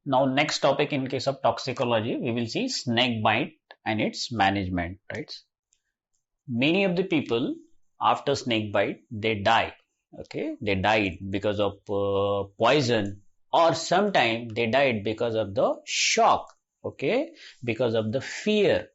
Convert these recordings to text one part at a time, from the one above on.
Now, next topic in case of toxicology, we will see snake bite and its management, right? Many of the people after snake bite, they die. Okay, they died because of poison, or sometimes they died because of the shock. Okay, because of the fear.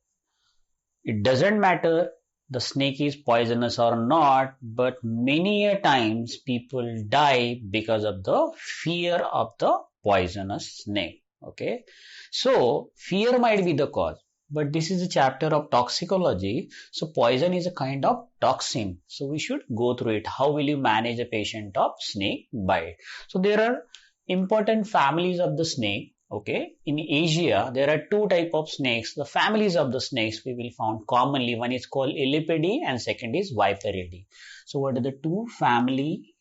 It doesn't matter the snake is poisonous or not, but many a times people die because of the fear of the poisonous snake. Okay, so fear might be the cause, but this is a chapter of toxicology. So poison is a kind of toxin. So we should go through it. How will you manage a patient of snake bite? So there are important families of the snake. Okay, in Asia, there are two type of snakes. The families of the snakes we will found commonly. One is called Elapidae and second is Viperidae. So what are the two family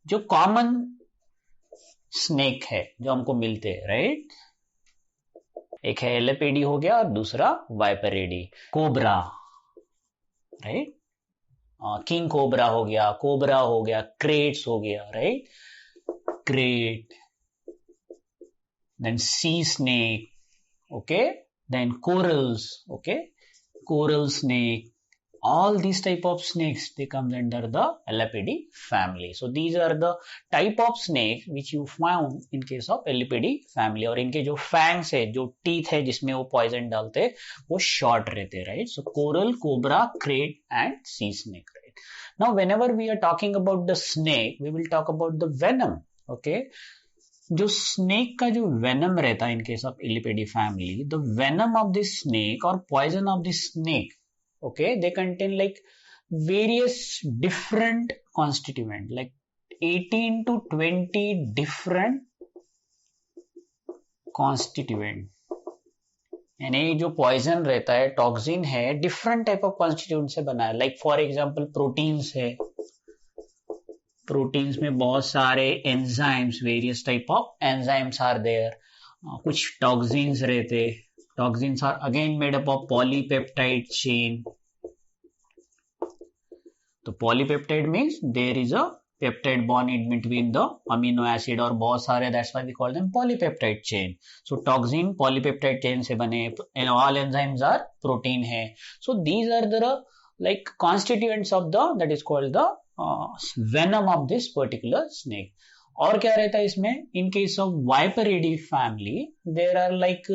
जो common snake है जो हमको मिलते हैं, right? एक है Elapidae हो गया और दूसरा Viperidae. Cobra, right? King cobra हो गया, क्रेट्स हो गया, right? Crate, then sea snake, okay, then corals, okay, coral snake, all these type of snakes, they come under the Elapidae family. So these are the type of snakes which you found in case of Elapidae family. और इनके जो fangs है, जो teeth है जिसमें वो poison डालते हैं, वो short रहते, right? So coral, cobra, crate and sea snake, right? Now whenever we are talking about the snake, we will talk about the venom, okay? जो स्नेक का जो वेनम रहता है in case of Elapidae family, the venom of this snake और poison of this snake, okay, they contain like various different constituent, like 18 to 20 different constituent. यानी जो poison रहता है, टॉक्सिन है, डिफरेंट टाइप ऑफ कॉन्स्टिट्यूएंट से बना है. Like for example proteins है, प्रोटीन्स में बहुत सारे enzymes, various type of enzymes are there. कुछ टॉक्सिन्स रहते, toxins are again made up of polypeptide chain. तो polypeptide means there is a peptide bond in between the amino acid और बहुत सारे, that's why we call them polypeptide chain. So toxin polypeptide chain से बने, all enzymes are protein है. So these are the like constituents of the, that is called the venom of this particular snake. और क्या रहता है इसमें? In case of Viperidae family, there are like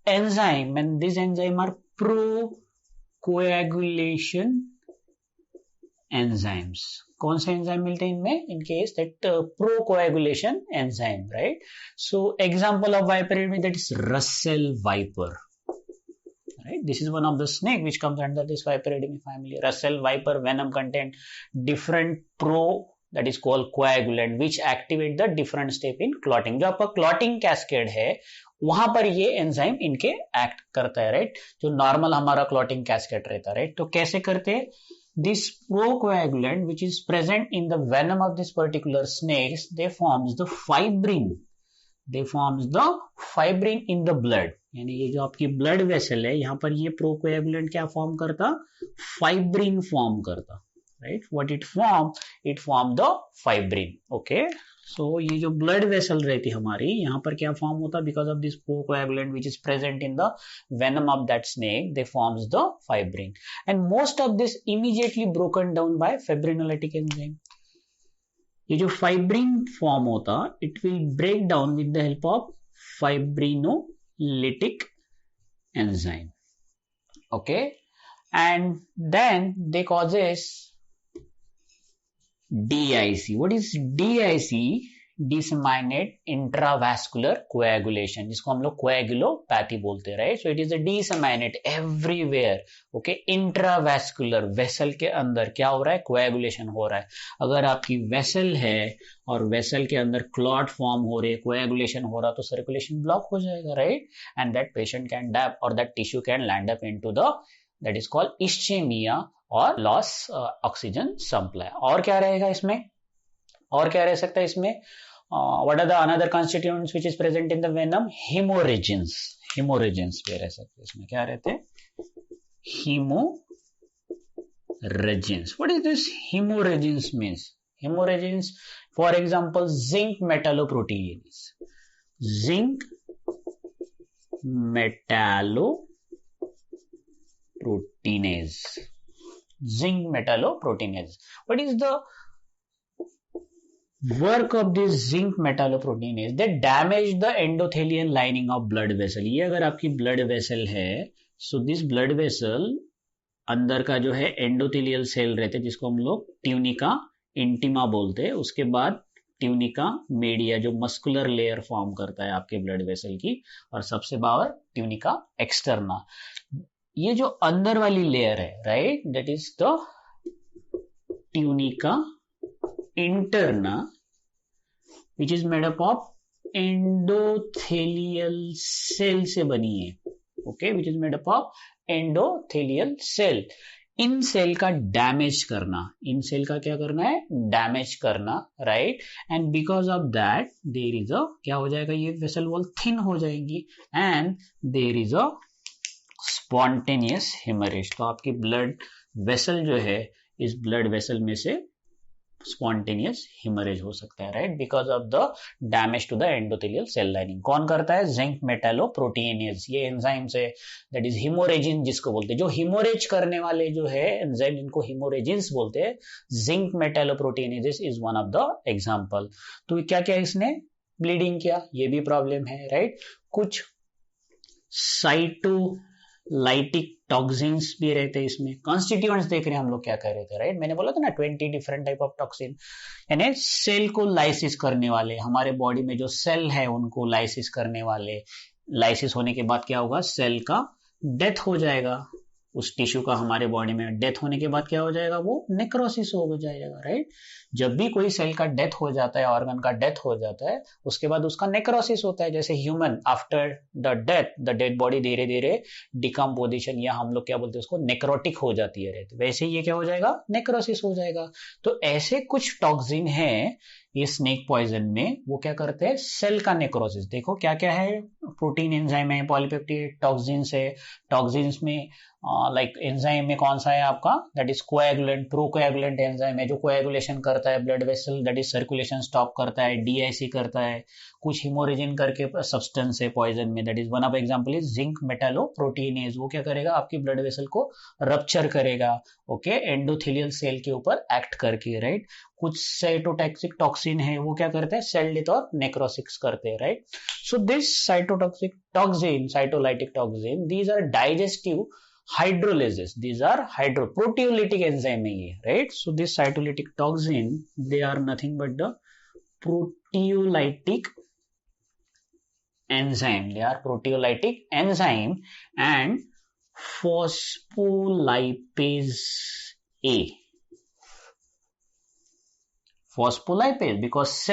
enzyme, and these enzyme are procoagulation enzymes. कौन से enzyme मिलते हैं इनमें? In case that procoagulation enzyme, right? So example of Viperidae, that is Russell viper. Right? This is one of the snake which comes under this Viperidae family. Russell viper venom contain different that is called coagulant which activate the different step in clotting. जो आपका clotting cascade है वहां पर ये enzyme इनके act करता है, right? जो नॉर्मल हमारा clotting cascade रहता है, राइट? तो कैसे करते हैं? This procoagulant which is present in the venom of this particular snakes, they forms the fibrin in the blood. यानी ये जो आपकी ब्लड वेसल है, यहाँ पर ये प्रोकोएगुलेंट क्या फॉर्म करता? फाइब्रिन फॉर्म करता, right? What it form the fibrin. Okay, so ये जो ब्लड वेसल रहती हमारी, यहाँ पर क्या फॉर्म होता? Because of this procoagulant which is present in the venom of that snake, they forms the fibrin, and most of this immediately broken down by fibrinolytic enzyme. ये जो फाइब्रिन फॉर्म होता, it will break down with the help of fibrinolytic enzyme, okay, and then they causes DIC. What is DIC? Disseminate intravascular coagulation, जिसको हम लोग coagulopathy बोलते हैं, right? So it is a disseminate everywhere, okay? Intravascular, vessel के अंदर क्या हो रहा है? coagulation हो रहा है. अगर आपकी वेसल है और वेसल के अंदर क्लॉट फॉर्म हो रहे, coagulation हो रहा, तो सर्कुलेशन ब्लॉक हो जाएगा, right? And that patient can die or that tissue can land up into the, that is called ischemia or loss oxygen supply. और क्या रहेगा इसमें? और क्या रह सकता है इसमें? What are the another constituents which is present in the venom? Hemorrhagens भी रह सकते हैं इसमें. क्या रहते हैं? Hemorrhagens. What is this hemorrhagens means? Hemorrhagens, for example, zinc metalloproteinase. Zinc metalloproteinase. Zinc metalloproteinase. What is the work of this zinc metalloproteinase? They damage the endothelial lining of blood vessel. ये अगर आपकी blood vessel है, so this blood vessel अंदर का जो है endothelial cell रहते हैं जिसको हम लोग ट्यूनिका इंटीमा बोलते हैं, उसके बाद ट्यूनिका मीडिया जो मस्कुलर लेयर फॉर्म करता है आपके ब्लड वेसल की, और सबसे बाहर ट्यूनिका एक्सटर्ना. ये जो अंदर वाली लेयर है, right, that is the tunica interna which is made up of endothelial cell से बनी है. Okay, which is made up of endothelial cell. इन सेल का डैमेज करना, इन सेल का क्या करना है, डैमेज करना, right. And because of that there is a, क्या हो जाएगा, ये वेसल वॉल थिन हो जाएंगी and there is a spontaneous haemorrhage. तो आपकी ब्लड वेसल जो है, इस ब्लड वेसल में से स्पॉन्टेनियस हिमरेज हो सकता है, right, because of the damage to the endothelial cell lining. कौन करता है, जिंक मेटालोप्रोटीनेज. ये एंजाइम से, दैट इज हिमोरेजिन जिसको बोलते हैं, जो हिमोरेज करने वाले जो है एंजाइम, इनको हिमोरेजिन्स बोलते हैं. Zinc metalloproteinase is one of the example. तो क्या क्या इसने ब्लीडिंग किया, ये भी प्रॉब्लम है, राइट. कुछ साइटोलाइटिक टॉक्सिन्स भी रहते हैं इसमें. कॉन्स्टिट्यूएंट्स देख रहे हैं हम लोग क्या कर रहे थे, राइट. मैंने बोला था ना 20 डिफरेंट टाइप ऑफ टॉक्सिन, यानी सेल को लाइसिस करने वाले, हमारे बॉडी में जो सेल है उनको लाइसिस करने वाले. लाइसिस होने के बाद क्या होगा, सेल का डेथ हो जाएगा. उस टिश्यू का हमारे बॉडी में डेथ होने के बाद क्या हो जाएगा, वो नेक्रोसिस हो जाएगा, राइट. जब भी कोई सेल का डेथ हो जाता है, ऑर्गन का डेथ हो जाता है, उसके बाद उसका नेक्रोसिस होता है. जैसे human after the death, the dead body धीरे धीरे डिकम्पोजिशन, या हम लोग क्या बोलते हैं उसको, नेक्रोटिक हो जाती है, रहती. वैसे ये क्या हो जाएगा, नेक्रोसिस हो जाएगा. तो ऐसे कुछ टॉक्सिन है ये स्नेक पॉइजन में, वो क्या करते हैं, सेल का नेक्रोसिस. देखो क्या क्या है, प्रोटीन एंजाइम है, पॉलीपेप्टाइड टॉक्सिन्स है. टॉक्सिन्स में लाइक एंजाइम में कौन सा है आपका, दैट इज कोएगुलेंट, प्रोकोएगुलेंट एंजाइम है जो कोएगुलेशन करता है blood vessel, that is circulation stop करता है, डीआईसी करता है. कुछ हिमोरेजिन करके सब्सटेंस है पॉइजन में, that is one of example is zinc metalloproteinase. वो क्या करेगा, आपकी ब्लड वेसल को रप्चर करेगा, ओके, एंडोथेलियल सेल के ऊपर एक्ट करके, राइट. कुछ साइटोटॉक्सिक टॉक्सिन है, वो क्या करते हैं, सेल डेथ और नेक्रोसिस करते हैं, right. So this cytotoxic toxin, cytolytic toxin, these are digestive hydrolysis. These are proteolytic enzyme है ये, right. So this cytolytic toxin, they are nothing but the proteolytic enzyme. They are proteolytic enzyme and phospholipase A. Phospholipase, because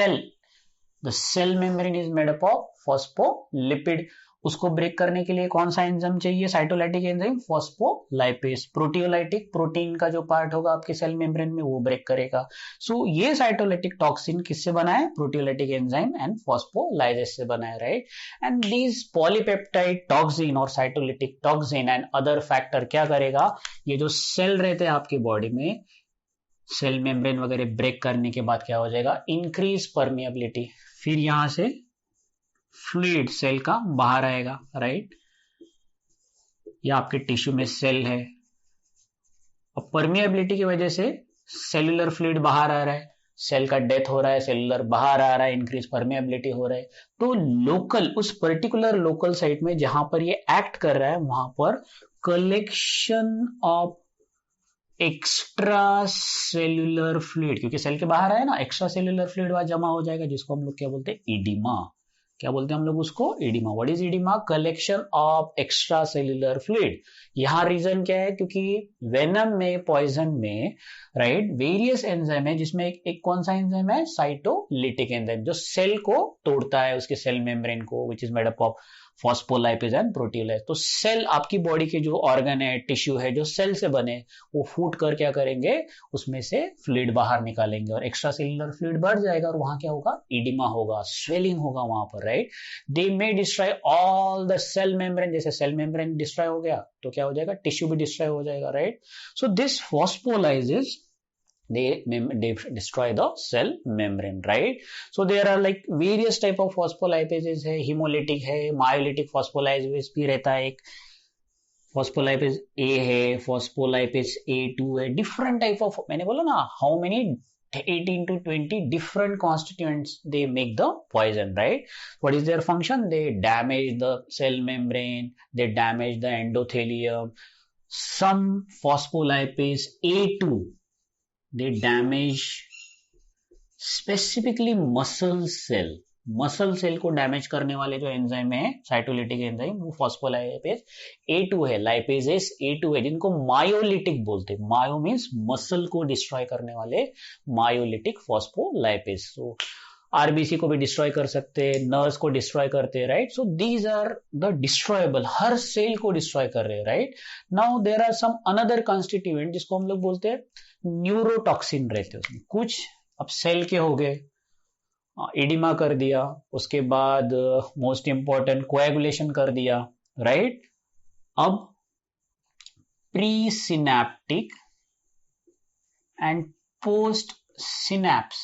the cell membrane is made up of phospholipid. उसको break करने के लिए कौन सा enzyme चाहिए, साइटोलाइटिक enzyme, phospholipase. Proteolytic, protein का जो part होगा आपके सेल मेम्ब्रेन में, वो ब्रेक करेगा. सो ये साइटोलाइटिक टॉक्सिन किससे बना है, प्रोटियोलाइटिक एंजाइम एंड फॉस्फोलाइजेज से बना है, right. And these polypeptide toxin और cytolytic toxin and other factor क्या करेगा, ये जो सेल रहते हैं आपकी बॉडी में, सेल मेम्ब्रेन वगैरह ब्रेक करने के बाद क्या हो जाएगा, इंक्रीज परमिएबिलिटी. फिर यहां से फ्लूइड सेल का बाहर आएगा, राइट. या आपके टिश्यू में सेल है, और परमिएबिलिटी की वजह से सेलुलर फ्लूइड बाहर आ रहा है, सेल का डेथ हो रहा है, सेलुलर बाहर आ रहा है, इंक्रीज परमिएबिलिटी हो रहा है. तो लोकल, उस पर्टिकुलर लोकल साइट में जहां पर ये एक्ट कर रहा है, वहां पर collection of extracellular fluid, क्योंकि सेल के बाहर आया ना, एक्स्ट्रा सेल्यूलर फ्लूइड वहां जमा हो जाएगा, जिसको हम लोग क्या बोलते हैं, इडिमा. क्या बोलते हैं हम लोग उसको, oedema. What is oedema, collection of extracellular fluid. यहाँ रीजन क्या है, क्योंकि वेनम में, पॉइजन में, राइट, वेरियस एंजाइम है, जिसमें एक कौन सा एंजाइम है, साइटोलिटिक एंजाइम, जो सेल को तोड़ता है, उसके सेल मेम्ब्रेन को, which is made up of phospholipase and proteolyse. तो सेल, आपकी बॉडी के जो ऑर्गन है, टिश्यू है, जो सेल से बने, वो फूट कर क्या करेंगे, उसमें से फ्लूइड बाहर निकालेंगे और एक्स्ट्रा सेल्यूलर फ्लूइड बढ़ जाएगा, और वहां क्या होगा, इडिमा होगा, स्वेलिंग होगा वहां पर, right. They may destroy all the cell membrane. जैसे सेल मेम्ब्रेन डिस्ट्रॉय हो गया तो क्या हो जाएगा, टिश्यू भी डिस्ट्रॉय हो जाएगा, right. So this phospholipase they destroy the cell membrane, right? So there are like various type of phospholipases है, hemolytic है, myolytic phospholipase भी रहता है, एक phospholipase A है, phospholipase A2 है, different type of, मैंने बोला ना how many 18 to 20 different constituents they make the poison, right? What is their function? They damage the cell membrane, they damage the endothelium. Some phospholipase A2 they damage specifically muscle cell को damage करने वाले जो enzyme है cytolytic enzyme वो phospholipase A2 है, lipases A2 है, जिनको मायोलिटिक बोलते हैं. मायो मींस मसल को डिस्ट्रॉय करने वाले मायोलिटिक फॉस्फोलाइपेज. सो आरबीसी को भी डिस्ट्रॉय कर सकते हैं, नर्व्स को डिस्ट्रॉय करते हैं, right? So these are the destroyable, हर सेल को डिस्ट्रॉय कर रहे हैं, right? Now there are some another constituent जिसको हम लोग बोलते हैं न्यूरोटॉक्सिन रहते हैं उसमें. कुछ अब सेल के हो गए, एडिमा कर दिया, उसके बाद मोस्ट इंपॉर्टेंट कोएगुलेशन कर दिया, राइट? अब pre synaptic and post synapse,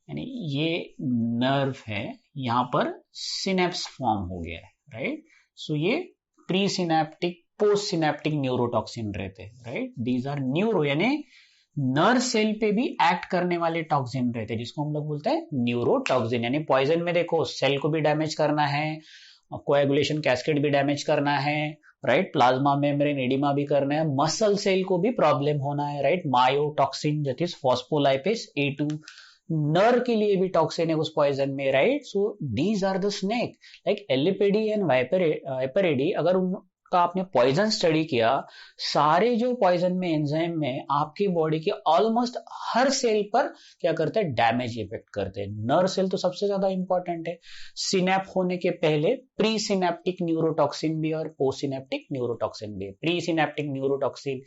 यानी ये नर्व है, यहां पर सिनेप्स फॉर्म हो गया है, राइट? सो ये pre synaptic post synaptic neurotoxin रहते हैं, राइट? दीज आर न्यूरो, यानी नर्व सेल पे भी एक्ट करने वाले टॉक्सिन रहते हैं, जिसको हम लोग बोलते हैं न्यूरोटॉक्सिन. यानी पॉइजन में देखो सेल को भी डैमेज करना है, कोएगुलेशन कैस्केड भी डैमेज करना है, राइट? प्लाज्मा मेम्ब्रेन एडिमा भी करना है, मसल सेल को भी प्रॉब्लम होना है, right? Myotoxin that is phospholipase A2, nerve के लिए भी टॉक्सिन है उस पॉइजन में, right? So these are the snake like Elapidae and Viperidae. अगर उनका आपने पॉइजन स्टडी किया, सारे जो पॉइजन में एंजाइम में आपकी बॉडी के ऑलमोस्ट हर सेल पर क्या करते हैं? डैमेज इफेक्ट करते हैं. नर्व सेल तो सबसे ज्यादा इंपॉर्टेंट है. सिनेप होने के पहले प्री सिनेप्टिक न्यूरोटॉक्सिन भी और पोस्ट सिनेप्टिक न्यूरोटॉक्सिन भी. प्री सिनेप्टिक न्यूरोटॉक्सिन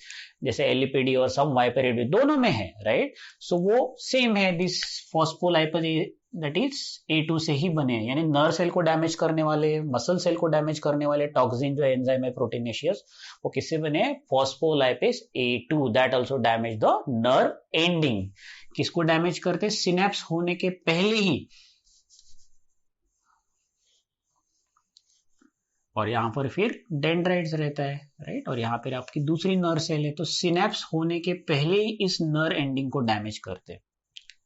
जैसे एलिपेडी और सम वाइपरेडी दोनों में है, राइट? सो वो सेम है, this phospholipase that is A2 से ही बने हैं. यानी नर्व सेल को डैमेज करने वाले, मसल सेल को डैमेज करने वाले टॉक्सिन जो एंजाइम है प्रोटीनेशियस, वो किससे बने हैं? Phospholipase A2. That also damage the nerve ending. किसको डैमेज करते? सिनेप्स होने के पहले ही. और यहां पर फिर डेंड्राइट्स रहता है, राइट? और यहां पर आपकी दूसरी नर्व सेल है, तो सिनेप्स होने के पहले ही इस नर्व एंडिंग को डैमेज करते हैं.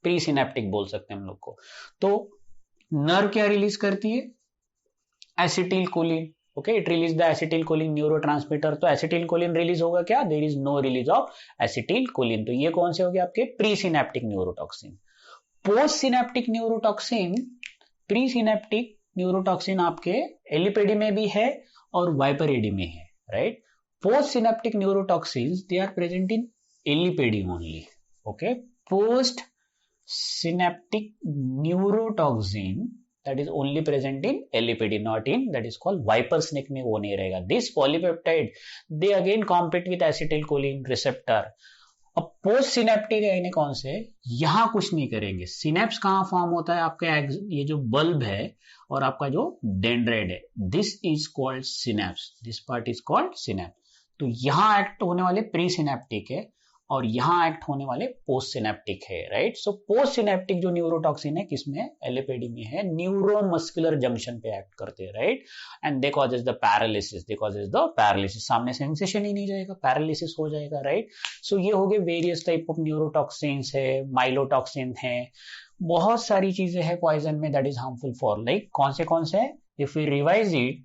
प्री सिनेप्टिक बोल सकते हैं हम लोग को. तो नर्व क्या रिलीज करती है? Acetyl choline. Okay, it release the acetyl choline neurotransmitter. तो एसिटिल कोलिन रिलीज होगा क्या? There is no release of acetyl choline. तो ये कौन से हो गए आपके? Pre synaptic neurotoxin. Post synaptic neurotoxin, pre synaptic neurotoxin आपके एलिपेडी में भी है और वाइपरेडी में है, right? Post synaptic neurotoxins they are present in Elapidae only. Okay, post synaptic neurotoxin that is only present in LPD, not in, that is called viper snake में वो नहीं रहेगा. This polypeptide they again compete with acetylcholine receptor. अब post synaptic यानी कौन से? यहां कुछ नहीं करेंगे. सिनेप्स कहां फॉर्म होता है? आपका ये जो बल्ब है और आपका जो डेंड्राइड है, this is called synapse. This part is called synapse. तो यहां एक्ट होने वाले प्री सिनेप्टिक है और यहां एक्ट होने वाले पोस्ट सिनेप्टिक है, राइट? सो पोस्ट सिनेप्टिक जो न्यूरोटॉक्सिन है किसमें? एलिपेडी में है. न्यूरोमस्कुलर जंक्शन पे एक्ट करते हैं, right? And they causes the paralysis. सामने सेंसेशन ही नहीं जाएगा, पैरालिसिस हो जाएगा, राइट? सो ये हो गए वेरियस टाइप ऑफ न्यूरोटॉक्सिन्स है, माइलोटॉक्सिन है, बहुत सारी चीजें हैं पॉइजन में that is harmful for. Like कौन से? If we revise it,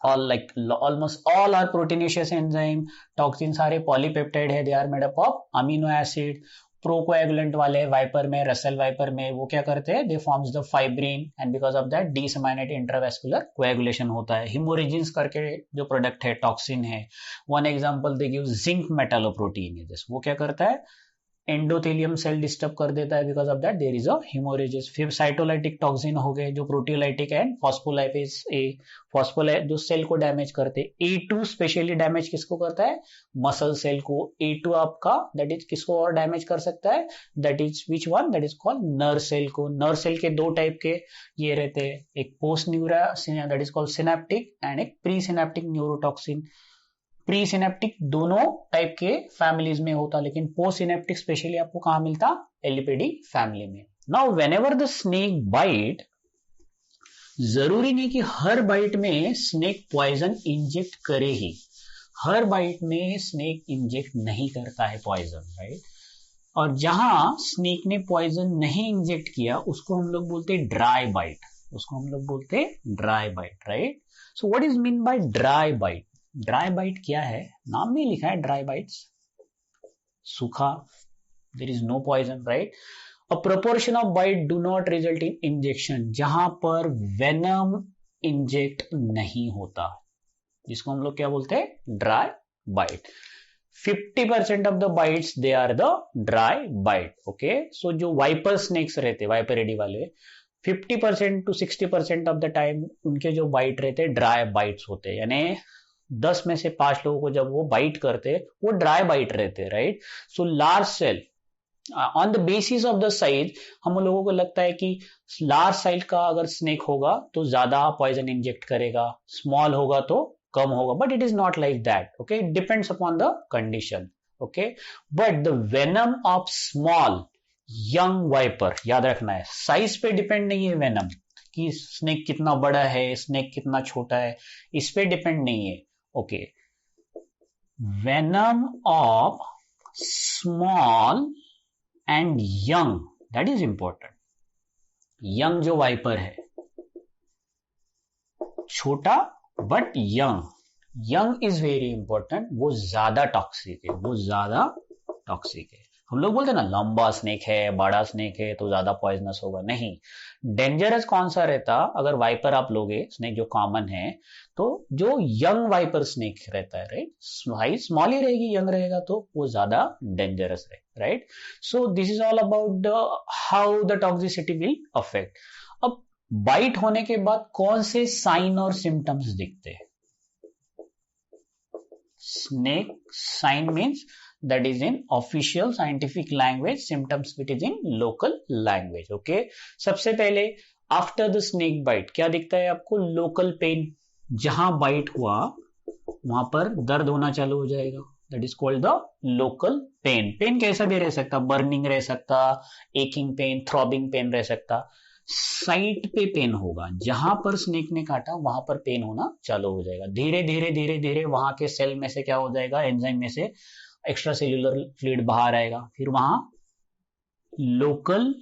all like almost all are proteinaceous enzyme. Toxin सारे पॉलीपेप्टाइड है, they are made up of amino acid. Procoagulant वाले वाइपर में, रसेल वाइपर में वो क्या करते हैं? They forms the fibrin and because of that disseminate intravascular coagulation होता है. हिमोरेजिन्स करके जो प्रोडक्ट है टॉक्सिन है. One example they give zinc metalloprotein. वो क्या करता है? एंडोथेलियम सेल डिस्टर्ब कर देता है, because of that there is a haemorrhages. फिर साइटोलाइटिक टॉक्सिन हो गए जो प्रोटियोलाइटिक एंड फॉस्फोलाइपेज ए, फॉस्फोलाइट जो सेल को डैमेज करते हैं. A2 स्पेशली डैमेज किसको करता है? मसल सेल को. A2 आपका दैट इज किसको और डैमेज कर सकता है? That is which one? That is called nerve cell को. नर्व सेल के दो टाइप के ये रहते हैं, एक post neural that is called synaptic and एक pre synaptic neurotoxin. Pre synaptic दोनों टाइप के फैमिलीज में होता, लेकिन पोस्ट सिनेप्टिक स्पेशली आपको कहां मिलता, एलिपेडी फैमिली में। Now whenever the snake bite, जरूरी नहीं कि हर बाइट में स्नेक पॉइजन इंजेक्ट करे ही, हर बाइट में स्नेक इंजेक्ट नहीं करता है पॉइजन, राइट। और जहां स्नेक ने पॉइजन नहीं इंजेक्ट किया उसको हम लोग बोलते हैं ड्राई बाइट, उसको हम लोग बोलते हैं dry bite, right. So what is mean by dry bite? Dry bite क्या है? नाम में लिखा है ड्राई बाइट्स, सूखा, there is no poison, right. A proportion of bite do not result in injection, जहां पर वेनम इंजेक्ट नहीं होता, जिसको हम लोग क्या बोलते हैं, dry bite. 50% of the bites they are the dry bite, okay. So जो वाइपर स्नेक्स रहते, वाइपरिडी वाले, 50% to 60% ऑफ द टाइम उनके जो बाइट रहते ड्राई बाइट्स होते, यानी 10 में से 5 लोगों को जब वो बाइट करते वो ड्राई बाइट रहते, right. So large cell on the basis of the size, हम लोगों को लगता है कि लार्ज साइज का अगर स्नेक होगा तो ज्यादा पॉइजन इंजेक्ट करेगा, स्मॉल होगा तो कम होगा, but it is not like that, okay. It depends upon the condition, okay. But the venom of small young viper, याद रखना है, साइज पे डिपेंड नहीं है वेनम, कि स्नेक कितना बड़ा है, स्नेक कितना छोटा है, इस पे डिपेंड नहीं है, okay. Venom of small and young, that is important. Young जो वाइपर है, छोटा but young, young is very important, वो ज्यादा टॉक्सिक है, वो ज्यादा टॉक्सिक है। हम लोग बोलते हैं ना लंबा स्नेक है, बड़ा स्नेक है तो ज्यादा पॉइजनस होगा, नहीं। डेंजरस कौन सा रहता, अगर वाइपर आप लोगे स्नेक जो कॉमन है, तो जो यंग वाइपर स्नेक रहता है, राइट, साइज स्मॉल ही रहेगी, यंग रहेगा तो वो ज्यादा डेंजरस है, right. So this is all about how the toxicity will affect. अब बाइट होने के बाद कौन से साइन और सिम्टम्स दिखते हैं? Snake sign means that is in official scientific language, symptoms which is in local language, okay। सबसे पहले आफ्टर द स्नेक बाइट क्या दिखता है आपको? लोकल पेन, जहां बाइट हुआ वहां पर दर्द होना चालू हो जाएगा, that is called the local pain. Pain कैसा भी रह सकता, बर्निंग रह सकता, एकिंग पेन, थ्रॉबिंग पेन रह सकता। साइट पे पेन होगा, जहां पर स्नेक ने काटा वहां पर पेन होना चालू हो जाएगा। धीरे धीरे धीरे धीरे वहां के सेल में से क्या हो जाएगा, एंजाइम में से एक्स्ट्रा सेल्यूलर फ्लूइड बाहर आएगा, फिर वहां लोकल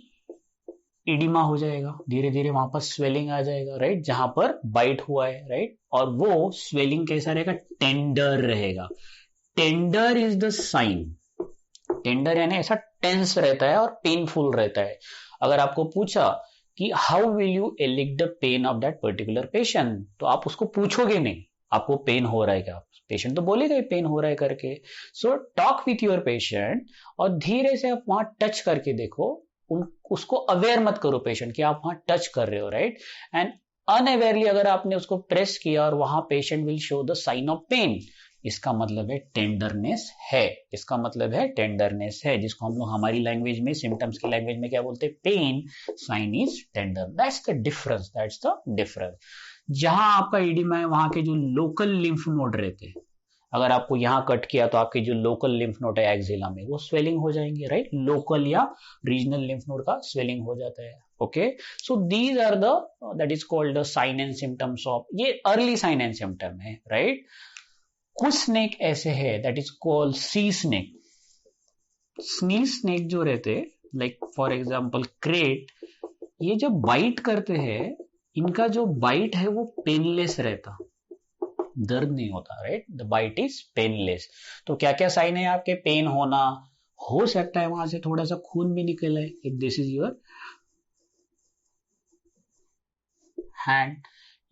इडिमा हो जाएगा, धीरे धीरे वहां पर स्वेलिंग आ जाएगा, राइट, जहां पर बाइट हुआ है, राइट। और वो स्वेलिंग कैसा रहेगा? टेंडर रहेगा। Tender is the sign, tender यानी ऐसा टेंस रहता है और पेनफुल रहता है। अगर आपको पूछा कि how will you elite the pain of that particular patient, तो आप उसको पूछोगे नहीं आपको पेन हो रहा है क्या, पेशेंट तो बोलेगा पेन हो रहा है करके। So talk with your patient और धीरे से आप वहां टच करके देखो, उसको अवेयर मत करो पेशेंट कि आप वहां टच कर रहे हो, राइट। एंड अनअवेयरली अगर आपने उसको प्रेस किया और वहां patient will show the sign of pain, इसका मतलब है टेंडरनेस है, इसका मतलब है टेंडरनेस है, जिसको हम लोग हमारी लैंग्वेज में, सिम्टम्स की लैंग्वेज में क्या बोलते हैं? Pain sign is tender, that's the difference, that's the difference. जहां आपका इडिमा है वहां के जो लोकल लिम्फ नोड रहते हैं, अगर आपको यहां कट किया तो आपके जो लोकल लिम्फ नोड है एक्सिला में, वो स्वेलिंग हो जाएंगे, राइट। लोकल या रीजनल लिम्फ नोड का स्वेलिंग हो जाता है, okay. So these are the, that is called the sign and symptoms of, ये अर्ली साइन एंड सिम्टम है, राइट। कुछ स्नेक ऐसे है that is called sea snake. Sea snake जो रहते, लाइक फॉर एग्जांपल क्रेट, ये जब बाइट करते हैं, इनका जो बाइट है वो पेनलेस रहता, दर्द नहीं होता, right. The bite is painless. तो क्या क्या साइन है आपके? पेन होना, हो सकता है वहां से थोड़ा सा खून भी निकल है, if this is your hand,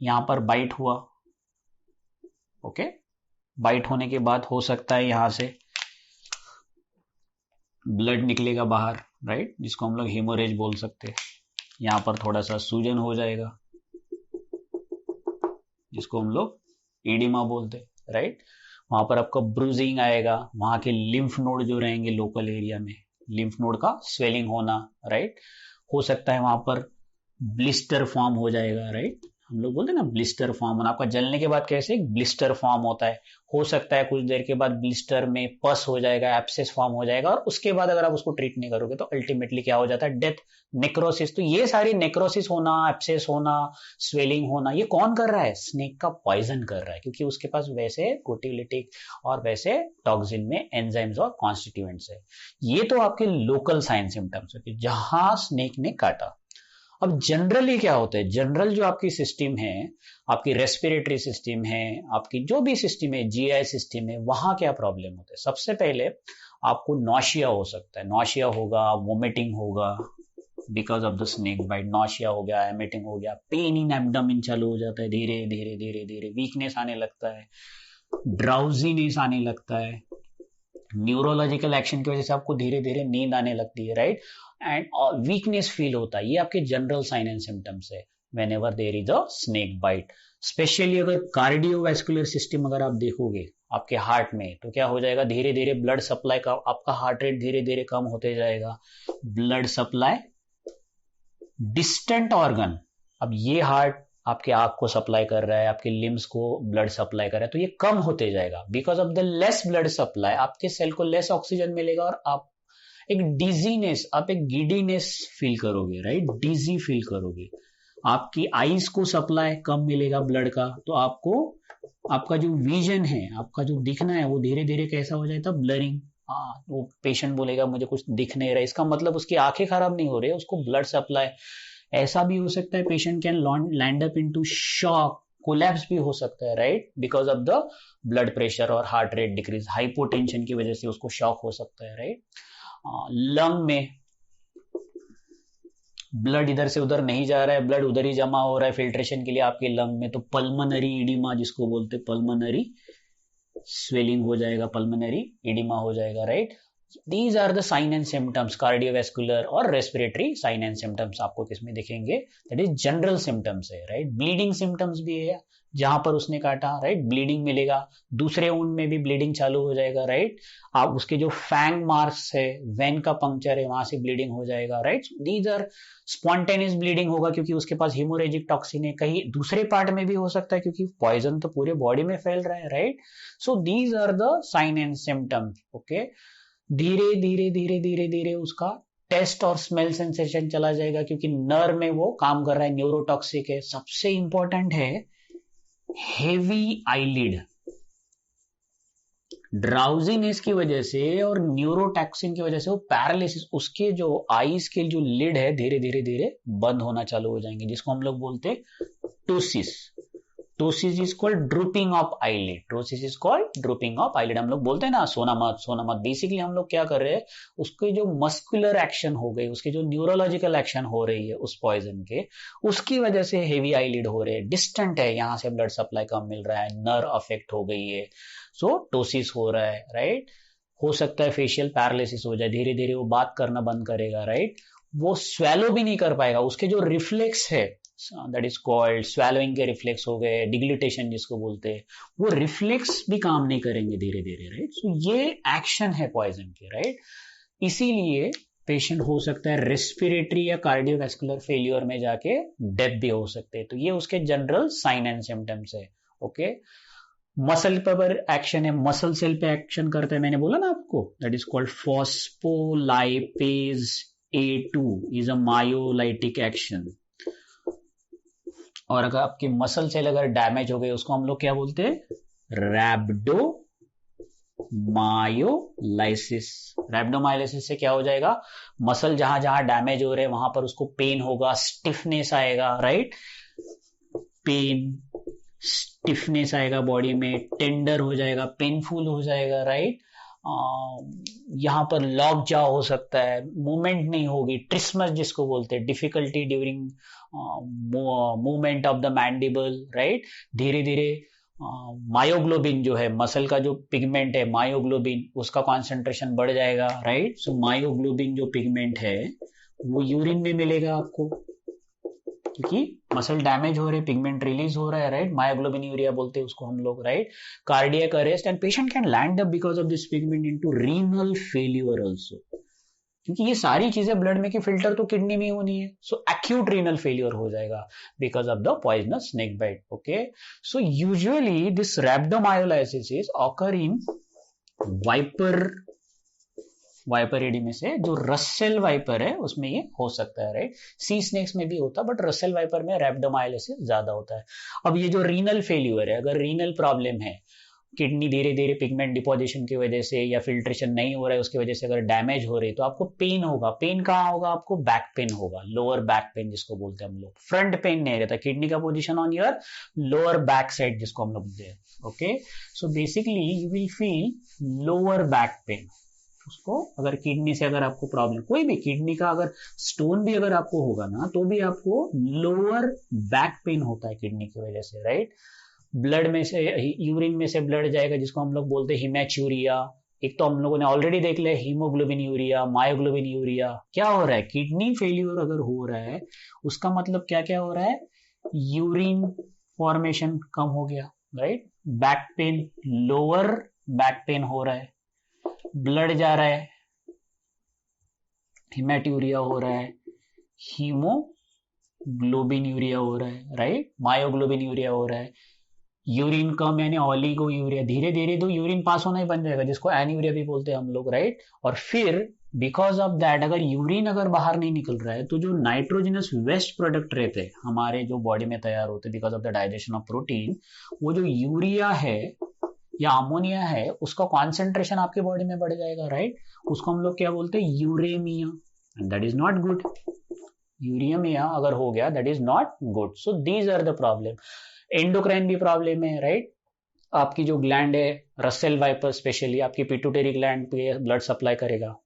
यहां पर बाइट हुआ, ओके। बाइट होने के बाद हो सकता है यहां से ब्लड निकलेगा बाहर, राइट, जिसको हम लोग हेमोरेज बोल सकते हैं। यहां पर थोड़ा सा सूजन हो जाएगा, जिसको हम लोग इडिमा बोलते हैं, राइट। वहां पर आपका ब्रूजिंग आएगा, वहां के लिम्फ नोड जो रहेंगे लोकल एरिया में, लिम्फ नोड का स्वेलिंग होना, राइट। हो सकता है वहां पर ब्लिस्टर फॉर्म हो जाएगा, राइट, हम लोग बोलते हैं ना ब्लिस्टर फॉर्म होना, आपका जलने के बाद कैसे एक ब्लिस्टर फॉर्म होता है, हो सकता है कुछ देर के बाद ब्लिस्टर में पस हो जाएगा, एब्सेस फॉर्म हो जाएगा, और उसके बाद अगर आप उसको ट्रीट नहीं करोगे तो अल्टीमेटली क्या हो जाता है, डेथ, नेक्रोसिस। तो ये सारी नेक्रोसिस होना, एब्सेस होना, स्वेलिंग होना, ये कौन कर रहा है, स्नेक का पॉइजन कर रहा है, क्योंकि उसके पास वैसे प्रोटीलिटिक और वैसे टॉक्सिन में एंजाइम्स और कॉन्स्टिट्यूएंट्स है। ये तो आपके लोकल साइन सिम्टम्स है जहां स्नेक ने काटा। अब जनरली क्या होता है, जनरल जो आपकी सिस्टम है, आपकी रेस्पिरेटरी सिस्टम है, आपकी जो भी सिस्टम है, जीआई सिस्टम है, वहां क्या प्रॉब्लम होता है, सबसे पहले आपको नॉशिया हो सकता है, नॉशिया होगा, वोमिटिंग होगा because of the snake bite, nausea हो गया, एमिटिंग हो गया, पेन इन एब्डोमेन चालू हो जाता है, धीरे धीरे धीरे धीरे वीकनेस आने लगता है, ड्राउजीनेस आने लगता है, न्यूरोलॉजिकल एक्शन की वजह से आपको धीरे धीरे नींद आने लगती है, राइट, एंड वीकनेस फील होता है। ये आपके जनरल साइन एंड सिम्टम्स है whenever there is a snake bite. Specially अगर कार्डियोवैस्कुलर सिस्टम अगर आप देखोगे आपके हार्ट में, तो क्या हो जाएगा, धीरे धीरे ब्लड सप्लाई का आपका हार्ट रेट धीरे धीरे कम होते जाएगा, ब्लड सप्लाई, डिस्टेंट ऑर्गन, अब ये हार्ट आपके आंख को सप्लाई कर रहा है, आपके लिम्स को ब्लड सप्लाई कर रहा है, तो ये कम होते जाएगा। Because of the less blood supply आपके सेल को लेस ऑक्सीजन मिलेगा और आप एक डिजीनेस, आप एक गिडीनेस फील करोगे, राइट, डिजी फील करोगे, आपकी आईज को सप्लाई कम मिलेगा ब्लड का, तो आपको आपका जो विजन है, आपका जो दिखना है, वो धीरे धीरे कैसा हो जाएगा, ब्लरिंग। वो पेशेंट बोलेगा मुझे कुछ दिख नहीं रहा, इसका मतलब उसकी आंखें खराब नहीं हो रही है, उसको ब्लड सप्लाई। ऐसा भी हो सकता है patient can land up into shock, collapse भी हो सकता है, right, because of the blood pressure और हार्ट रेट डिक्रीज, हाइपोटेंशन की वजह से उसको शॉक हो सकता है, राइट। लंग में ब्लड इधर से उधर नहीं जा रहा है, ब्लड उधर ही जमा हो रहा है फिल्ट्रेशन के लिए आपके लंग में, तो पल्मनरी इडिमा जिसको बोलते हैं, पल्मनरी स्वेलिंग हो जाएगा, पल्मनरी इडिमा हो जाएगा, right. These are the sign and symptoms, cardiovascular और रेस्पिरेटरी साइन एंड सिम्टम्स आपको किसमें दिखेंगे, दैट इज जनरल सिम्टम्स है, राइट। ब्लीडिंग सिम्टम्स भी है, जहां पर उसने काटा, राइट, ब्लीडिंग मिलेगा, दूसरे ऊन में भी ब्लीडिंग चालू हो जाएगा, राइट। आप उसके जो फैंग मार्क्स है, वेन का पंक्चर है, वहां से ब्लीडिंग हो जाएगा, right. These are spontaneous bleeding होगा क्योंकि उसके पास हिमोरेजिक टॉक्सिन है, कहीं दूसरे पार्ट में भी हो सकता है क्योंकि पॉइजन तो पूरे बॉडी में फैल रहा है, right. So these are the sign and symptoms, okay. धीरे धीरे धीरे धीरे धीरे उसका टेस्ट और स्मेल सेंसेशन चला जाएगा क्योंकि नर्व में वो काम कर रहा है, न्यूरोटॉक्सिक है। सबसे इंपॉर्टेंट है हेवी आईलिड, ड्राउजीनेस की वजह से और न्यूरोटॉक्सिन की वजह से वो पैरालिसिस, उसके जो आईज के जो लिड है धीरे धीरे धीरे बंद होना चालू हो जाएंगे, जिसको हम लोग बोलते हैं ptosis. Ptosis is called drooping of eyelid, ptosis is called drooping of eyelid. हम लोग बोलते हैं ना सोना मत सोना मत, बेसिकली हम लोग क्या कर रहे हैं, उसके जो मस्कुलर एक्शन हो गई, उसके जो न्यूरोलॉजिकल एक्शन हो रही है उस पॉइजन के, उसकी वजह से हेवी आईलिड हो रहे हैं, डिस्टेंट है, यहाँ से ब्लड सप्लाई कम मिल रहा है, नर्व अफेक्ट हो गई है, सो टोसिस हो रहा है, राइट। हो सकता है फेशियल पैरालिसिस हो जाए, धीरे धीरे वो बात करना बंद करेगा, राइट। वो स्वेलो भी नहीं कर पाएगा, उसके जो रिफ्लेक्स है, दैट इज कॉल्ड स्वेलोइंग के रिफ्लेक्स हो गए, डिग्लिटेशन जिसको बोलते हैं, वो रिफ्लेक्स भी काम नहीं करेंगे धीरे धीरे, राइट। सो ये एक्शन है पॉइजन के, राइट। इसीलिए पेशेंट हो सकता है रेस्पिरेटरी या कार्डियोवैस्कुलर फेलियर में जाके डेथ भी हो सकते हैं। तो ये उसके जनरल साइन एंड सिम्टम्स है, ओके। मसल पर एक्शन है, मसल सेल पे एक्शन करता है, मैंने बोला ना आपको, that is called phospholipase A2 is a myolytic action. और अगर आपकी मसल सेल अगर डैमेज हो गई, उसको हम लोग क्या बोलते हैं, रैप्डोमायोलाइसिस। रैप्डोमायोलाइसिस से क्या हो जाएगा, मसल जहां जहां डैमेज हो रहे हैं वहां पर उसको पेन होगा, स्टिफनेस आएगा, राइट, पेन स्टिफनेस आएगा बॉडी में, टेंडर हो जाएगा, पेनफुल हो जाएगा, राइट। यहाँ पर लॉक जा हो सकता है, मूवमेंट नहीं होगी, ट्रिस्मस जिसको बोलते हैं, difficulty during movement of the mandible, right. धीरे धीरे मायोग्लोबिन जो है, मसल का जो पिगमेंट है मायोग्लोबिन, उसका कॉन्सेंट्रेशन बढ़ जाएगा, राइट। सो मायोग्लोबिन जो पिगमेंट है वो यूरिन में मिलेगा आपको, क्योंकि मसल डैमेज हो रहे, पिगमेंट रिलीज हो रहा है, राइट। मायोग्लोबिन यूरिया बोलते हैं उसको हम लोग, right. Cardiac arrest and patient can land up because of this pigment into renal failure also. क्योंकि ये सारी चीजें ब्लड में की फिल्टर तो किडनी में होनी है. सो एक्यूट रीनल फेलियर हो जाएगा because of the poisonous snake bite. Okay, so usually this rhabdomyolysis occur in Viperidae में से जो रसेल वाइपर है उसमें ये हो सकता है, राइट. सी स्नेक्स में भी होता है बट रसेल वाइपर में रैप्डोमायोलाइसिस ज्यादा होता है. अब ये जो रीनल फेल्यूर है, अगर रीनल प्रॉब्लम है, किडनी धीरे धीरे पिगमेंट डिपोजिशन की वजह से या फिल्ट्रेशन नहीं हो रहा है उसकी वजह से अगर डैमेज हो रही है तो आपको पेन होगा. पेन कहाँ होगा? आपको बैक पेन होगा, लोअर बैक पेन जिसको बोलते हैं हम लोग. फ्रंट पेन नहीं रहता, किडनी का position on your lower back side जिसको हम लोग बोलते हैं. Okay, so basically you will feel lower back pain. उसको अगर किडनी से अगर आपको प्रॉब्लम, कोई भी किडनी का अगर स्टोन भी अगर आपको होगा ना तो भी आपको लोअर बैक पेन होता है किडनी की वजह से, राइट. ब्लड में से, यूरिन में से ब्लड जाएगा जिसको हम लोग बोलते हैं हिमैचूरिया. एक तो हम लोगों ने ऑलरेडी देख लिया हीमोग्लोबिन यूरिया, मायोग्लोबिन यूरिया. क्या हो रहा है? किडनी फेल्यूर अगर हो रहा है उसका मतलब क्या क्या हो रहा है? यूरिन फॉर्मेशन कम हो गया, right. Back pain, lower back pain हो रहा है, ब्लड जा रहा है, हिमैट्यूरिया हो रहा है, हीमोग्लोबिन यूरिया हो रहा है, राइट. मायोग्लोबिन यूरिया हो रहा है, यूरिन कम यानी ऑलिगो यूरिया. धीरे धीरे तो यूरिन पास होना ही बन जाएगा जिसको एन्यूरिया भी बोलते हैं हम लोग, राइट. और फिर बिकॉज ऑफ दैट अगर यूरिन अगर बाहर नहीं निकल रहा है तो जो नाइट्रोजनस वेस्ट प्रोडक्ट रहते हैं हमारे जो बॉडी में तैयार होते हैं because of the digestion of protein, वो जो यूरिया है या अमोनिया है उसका कॉन्सेंट्रेशन आपके बॉडी में बढ़ जाएगा, राइट. उसको हम लोग क्या बोलते हैं? Uraemia. And that is not good. Uraemia अगर हो गया that is not good. So these are the problem. Endocrine भी प्रॉब्लम है, राइट. आपकी जो ग्लैंड है रसेल वाइपर स्पेशली आपकी पिट्यूटरी ग्लैंड पे ब्लड सप्लाई करेगा,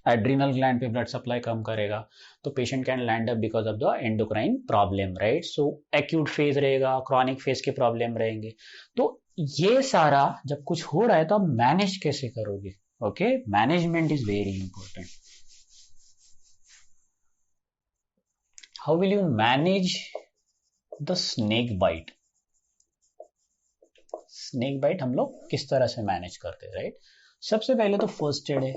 एड्रिनल ग्लैंड पे ब्लड सप्लाई कम करेगा, तो patient can land up because of the endocrine problem, right. So acute phase रहेगा, क्रॉनिक फेज के प्रॉब्लम रहेंगे. तो ये सारा जब कुछ हो रहा है तो आप मैनेज कैसे करोगे? Okay, management is very important. How will you manage the snake bite? Snake bite हम लोग किस तरह से मैनेज करते हैं, राइट. सबसे पहले तो फर्स्ट एड है.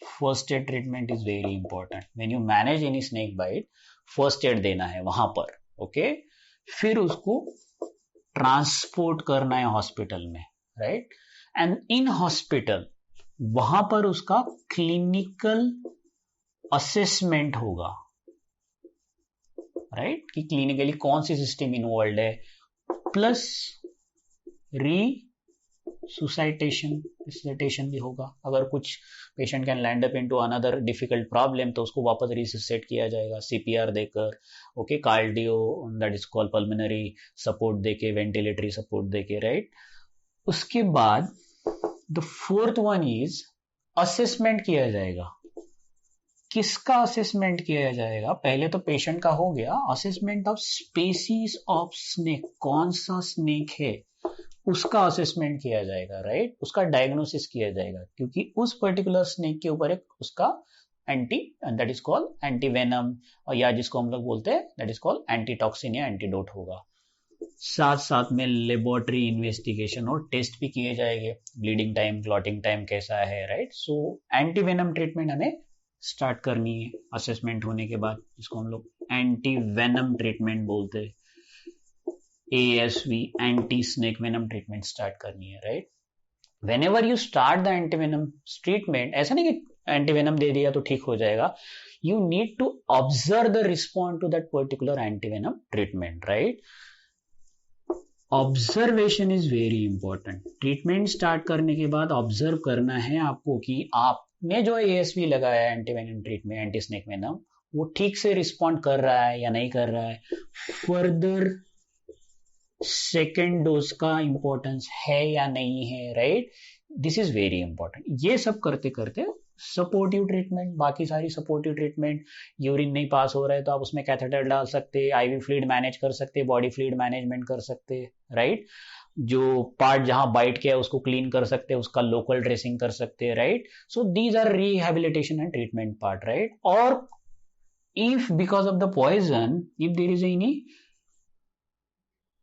First aid treatment is very important. When you manage any snake bite first aid देना है वहां पर. ओके, फिर उसको ट्रांसपोर्ट करना है हॉस्पिटल में, राइट. एंड इन हॉस्पिटल वहां पर उसका क्लिनिकल असेसमेंट होगा, राइट. कि क्लिनिकली कौन सी सिस्टम इन्वॉल्व है, प्लस रिसुसाइटेशन भी होगा. अगर कुछ patient can land up into another difficult problem तो उसको वापस रिसुसाइट किया जाएगा सीपीआर देकर. Okay, cardio that is called pulmonary support देके, वेंटिलेटरी सपोर्ट देके, राइट. उसके बाद the fourth one is assessment किया जाएगा. किसका असेसमेंट किया जाएगा? पहले तो पेशेंट का हो गया. Assessment of species of snake, कौन सा स्नेक है उसका असेसमेंट किया जाएगा, राइट. उसका डायग्नोसिस किया जाएगा क्योंकि उस पर्टिकुलर स्नेक के ऊपर एक उसका anti that is called anti venom या जिसको हम लोग बोलते हैं दैट इज कॉल्ड एंटीटॉक्सिन या एंटीडोट होगा. साथ साथ में लेबोरेटरी इन्वेस्टिगेशन और टेस्ट भी किए जाएंगे. ब्लीडिंग टाइम, क्लॉटिंग टाइम कैसा है, right. So anti venom treatment हमें स्टार्ट करनी है असेसमेंट होने के बाद, जिसको हम लोग एंटी वेनम ट्रीटमेंट बोलते हैं. ASV anti snake venom treatment start करनी है, right. Whenever you start the anti venom treatment, ऐसा नहीं कि एंटी वेनम दे दिया तो ठीक हो जाएगा. You need to observe the response to that particular anti venom treatment, right. Observation is very important. Treatment start करने के बाद ऑब्जर्व करना है आपको कि आपने जो ASV लगाया anti venom treatment, anti snake venom, वो ठीक से रिस्पॉन्ड कर रहा है या नहीं कर रहा है. फर्दर सेकेंड डोज का इंपॉर्टेंस है या नहीं है, right. This is very important. ये सब करते करते सपोर्टिव ट्रीटमेंट, बाकी सारी सपोर्टिव ट्रीटमेंट, यूरिन नहीं पास हो रहा है तो आप उसमें कैथेटर डाल सकते, आईवी फ्लूइड मैनेज कर सकते, बॉडी फ्लूइड मैनेजमेंट कर सकते, राइट. जो पार्ट जहां बाइट किया उसको क्लीन कर सकते, उसका लोकल ड्रेसिंग कर सकते, right. So these are rehabilitation and treatment part, right. और if because of the poison, if there is any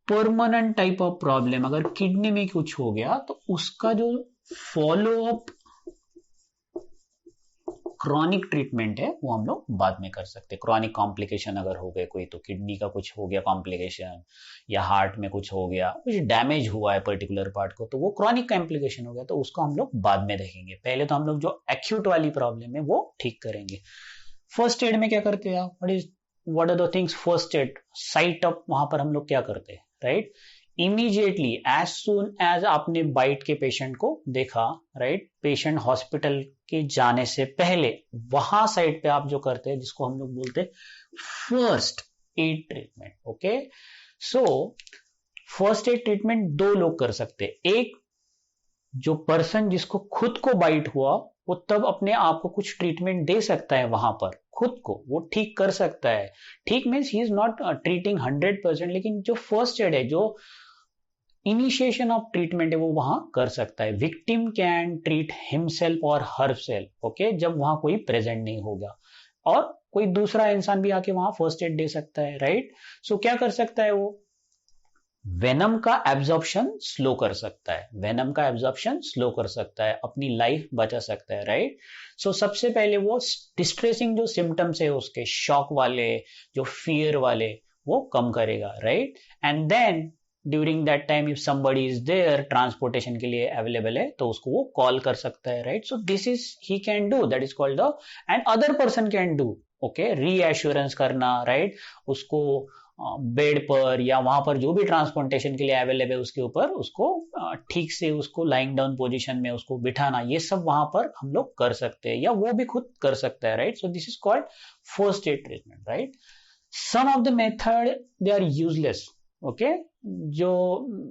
permanent type of problem, अगर किडनी में कुछ हो गया तो उसका जो फॉलो अप क्रॉनिक ट्रीटमेंट है वो हम लोग बाद में कर सकते हैं। क्रॉनिक कॉम्प्लिकेशन अगर हो गए कोई, तो किडनी का कुछ हो गया कॉम्प्लिकेशन, या हार्ट में कुछ हो गया, कुछ डैमेज हुआ है पर्टिकुलर पार्ट को, तो वो क्रॉनिक कॉम्प्लिकेशन हो गया, तो उसको हम लोग बाद में देखेंगे। पहले तो हम लोग जो एक्यूट वाली प्रॉब्लम है वो ठीक करेंगे। फर्स्ट एड में क्या करते हैं आप? What are the things first aid? Site up, वहां पर हम लोग क्या करते हैं, right? Immediately as soon as आपने बाइट के पेशेंट को देखा, राइट, पेशेंट हॉस्पिटल के जाने से पहले वहां साइड पे आप जो करते हैं, जिसको हम लोग बोलते हैं first aid treatment. Okay, so first aid treatment दो लोग कर सकते हैं। एक, जो पर्सन जिसको खुद को बाइट हुआ, वो तब अपने आप को कुछ ट्रीटमेंट दे सकता है वहां पर, खुद को वो ठीक कर सकता है। ठीक means he is not treating 100%, लेकिन जो फर्स्ट एड है, जो इनिशिएशन ऑफ ट्रीटमेंट है, वो वहां कर सकता है। विक्टिम कैन ट्रीट हिमसेल्फ और हरसेल्फ, ओके, जब वहां कोई प्रेजेंट नहीं होगा, और कोई दूसरा इंसान भी आके वहां फर्स्ट एड दे सकता है, राइट? सो क्या कर सकता है वो? वेनम का एब्जॉर्प्शन स्लो कर सकता है, वेनम का एब्जॉर्प्शन स्लो कर सकता है, अपनी लाइफ बचा सकता है, राइट? सो सबसे पहले वो डिस्ट्रेसिंग जो सिम्टम्स है उसके, शॉक वाले, जो फियर वाले, वो कम करेगा, right? And then during that time if somebody is there, transportation के लिए अवेलेबल है, तो उसको वो कॉल कर सकता है, right? So this is he can do, that is called the, and other person can do, okay, reassurance करना, राइट? उसको बेड पर या वहां पर जो भी ट्रांसप्लांटेशन के लिए अवेलेबल है उसके ऊपर उसको ठीक से उसको लाइंग डाउन पोजीशन में उसको बिठाना, ये सब वहां पर हम लोग कर सकते हैं, या वो भी खुद कर सकता है, right? So this is called first aid treatment, right? Some of the method they are useless, okay, जो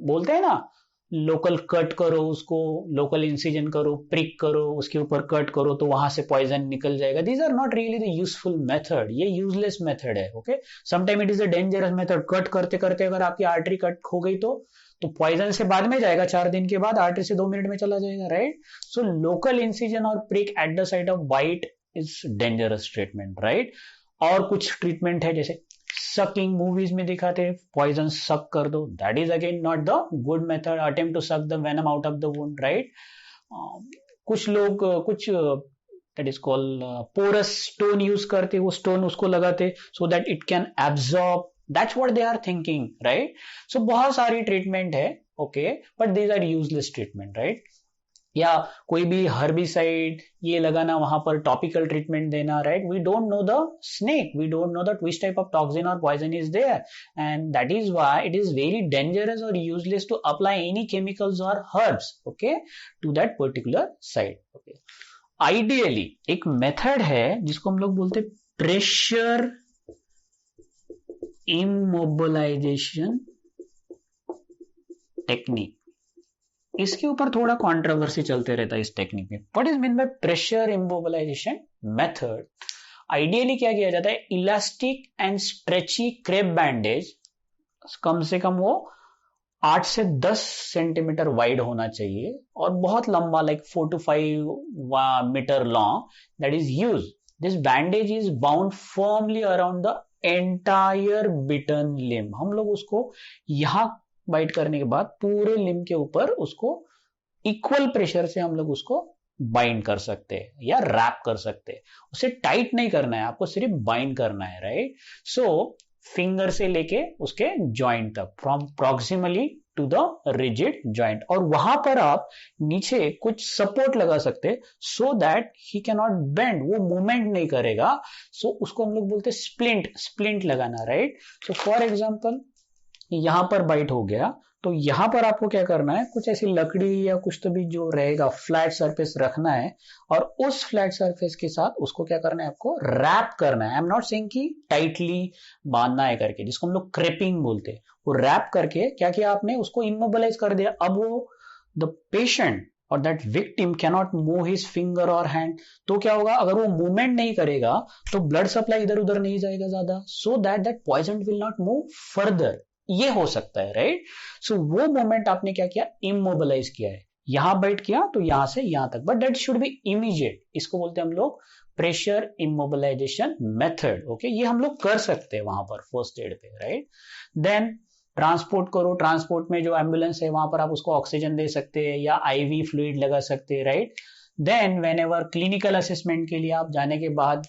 बोलते हैं ना, लोकल कट करो उसको, लोकल इंसिजन करो, प्रिक करो, उसके ऊपर कट करो तो वहां से पॉइजन निकल जाएगा। These are not really the useful method, ये यूजलेस मेथड है, okay? Sometime it is a dangerous method. Cut करते करते अगर आपकी आर्टरी कट हो गई तो पॉइजन से बाद में जाएगा, 4 दिन के बाद, आर्टरी से 2 मिनट में चला जाएगा, राइट? सो लोकल इंसिजन और prick at the site of bite is dangerous treatment, right? और कुछ ट्रीटमेंट है, जैसे सकिंग, मूवीज में दिखाते हैं पॉइजन सक कर दो, that is again not the good method, attempt to suck the venom out of the wound, right? कुछ लोग कुछ that is called porous stone use करते, वो स्टोन उसको लगाते so that it can absorb, that's what they are thinking, right? So बहुत सारी treatment है, okay, but these are useless treatment, right? या कोई भी हर्बिसाइड ये लगाना, वहां पर टॉपिकल ट्रीटमेंट देना, right? We don't know the snake, we don't know that which type of toxin और poison is there, and that is why it is very dangerous और useless to apply any chemicals और herbs, okay, to that particular site, okay? Ideally एक method है जिसको हम लोग बोलते हैं प्रेशर इमोबिलाइजेशन टेक्निक। इसके ऊपर थोड़ा कंट्रोवर्सी चलते रहता है इस टेक्निक में। What is mean by pressure immobilization method? Ideally क्या किया जाता है, elastic and stretchy crepe bandage, कम से कम वो 8 से 10 सेंटीमीटर वाइड होना चाहिए और बहुत लंबा, like 4 to 5 metre long, that is use. This bandage is bound firmly around the entire bitten limb. हम लोग उसको यहां बाइट करने के बाद पूरे लिम्ब के ऊपर उसको इक्वल प्रेशर से हम लोग उसको बाइंड कर सकते हैं या रैप कर सकते हैं। उसे टाइट नहीं करना है, आपको सिर्फ बाइंड करना है, राइट? सो फिंगर से लेके उसके जॉइंट तक, from proximally to the rigid joint, और वहां पर आप नीचे कुछ सपोर्ट लगा सकते हैं so that he can not bend, वो मूवमेंट नहीं करेगा। सो उसको हम लोग बोलते हैं स्प्लिंट लगाना, राइट? सो फॉर एग्जाम्पल यहां पर बाइट हो गया, तो यहां पर आपको क्या करना है, कुछ ऐसी लकड़ी या कुछ तो भी जो रहेगा फ्लैट सरफेस रखना है, और उस फ्लैट सरफेस के साथ उसको क्या करना है, आपको रैप करना है। आई एम नॉट सेइंग कि टाइटली बांधना है करके, जिसको हम लोग क्रेपिंग बोलते हैं। वो रैप करके क्या किया आपने, उसको इमोबिलाइज कर दिया। अब वो द पेशेंट और that victim cannot move his finger और हैंड, तो क्या होगा, अगर वो मूवमेंट नहीं करेगा तो ब्लड सप्लाई इधर उधर नहीं जाएगा ज्यादा, so that poison will not move further, ये हो सकता है, राइट? सो वो मोमेंट आपने क्या किया, इमोबिलाइज किया है, यहां बाइट किया तो यहां से यहां तक, but that should be immediate. इसको बोलते हैं हम लोग प्रेशर इमोबिलाइजेशन मेथड, ओके? ये हम लोग कर सकते हैं वहां पर फर्स्ट एड पे, राइट? देन ट्रांसपोर्ट करो, ट्रांसपोर्ट में जो एम्बुलेंस है वहां पर आप उसको ऑक्सीजन दे सकते हैं या आईवी फ्लूइड लगा सकते हैं, right? Then whenever clinical assessment के लिए आप जाने के बाद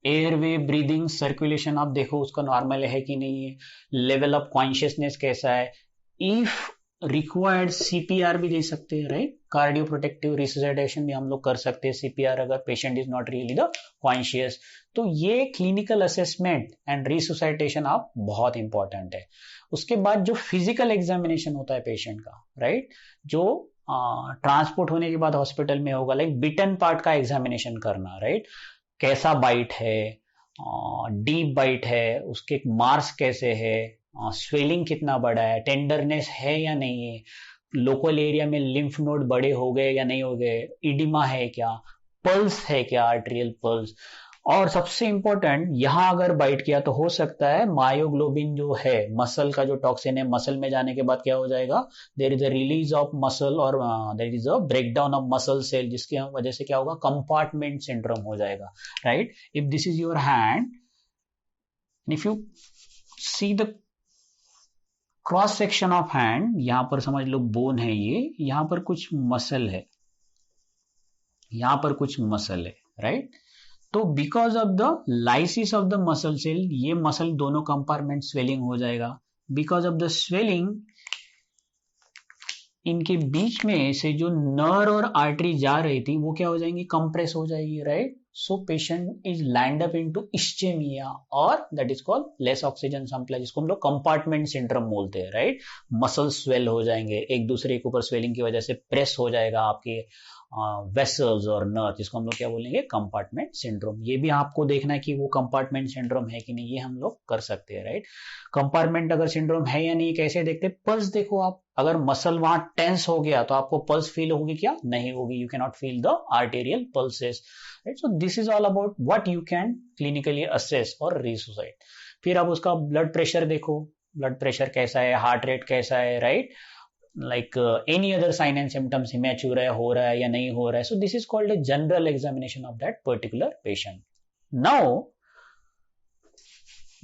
एयरवे, ब्रीदिंग, सर्कुलेशन आप देखो उसका नॉर्मल है कि नहीं है, लेवल ऑफ कॉन्शियसनेस कैसा है, इफ रिक्वायर्ड सीपीआर भी दे सकते हैं, राइट, कार्डियो प्रोटेक्टिव रिससिटेशन भी हम लोग कर सकते हैं सीपीआर अगर patient is not really the conscious. तो ये क्लिनिकल असेसमेंट एंड रिससिटेशन आप बहुत इंपॉर्टेंट है। उसके बाद जो फिजिकल एग्जामिनेशन होता है पेशेंट का, राइट, जो ट्रांसपोर्ट होने के बाद हॉस्पिटल में होगा, लाइक बिटन पार्ट का एग्जामिनेशन करना, राइट, कैसा बाइट है, डीप बाइट है, उसके मार्क्स कैसे है, स्वेलिंग कितना बड़ा है, टेंडरनेस है या नहीं है, लोकल एरिया में लिम्फ नोड बड़े हो गए या नहीं हो गए, इडिमा है क्या, पल्स है क्या, आर्टेरियल पल्स, और सबसे इंपॉर्टेंट यहां अगर बाइट किया तो हो सकता है मायोग्लोबिन जो है, मसल का जो टॉक्सिन है, मसल में जाने के बाद क्या हो जाएगा, there is a release of muscle और there is a breakdown of muscle cell, जिसकी वजह से क्या होगा, कंपार्टमेंट सिंड्रोम हो जाएगा, right. If this is your hand, if you see the cross section of hand, यहां पर समझ लो बोन है ये, यहां पर कुछ मसल है, यहां पर कुछ मसल है, राइट। तो because of the lysis of the muscle cell, ये मसल दोनों कंपार्टमेंट स्वेलिंग हो जाएगा। बिकॉज ऑफ द स्वेलिंग, इनके बीच में से जो नर्व और आर्टरी जा रही थी वो क्या हो जाएंगी, कंप्रेस हो जाएगी, right. So patient is land up into ischemia और that is called less oxygen supply, जिसको हम लोग कंपार्टमेंट सिंड्रोम बोलते हैं, राइट। मसल स्वेल हो जाएंगे, एक दूसरे के ऊपर स्वेलिंग की वजह से प्रेस हो जाएगा आपके वेसल्स और नर्व, जिसको हम लोग क्या बोलेंगे, कंपार्टमेंट सिंड्रोम। ये भी आपको देखना है कि वो कंपार्टमेंट सिंड्रोम है कि नहीं, ये हम लोग कर सकते हैं, राइट। कंपार्टमेंट अगर सिंड्रोम है या नहीं कैसे देखते, पल्स देखो आप, अगर मसल वहां टेंस हो गया तो आपको पल्स फील होगी क्या, नहीं होगी, you can not feel the arterial pulses, right. So this is all about what you can clinically assess और रिसुसाइट। फिर आप उसका ब्लड प्रेशर देखो, ब्लड प्रेशर कैसा है, हार्ट रेट कैसा है, right, like any other sign and symptoms, immature है, हो रहा है या नहीं हो रहा है. So this is called a general examination of that particular patient. Now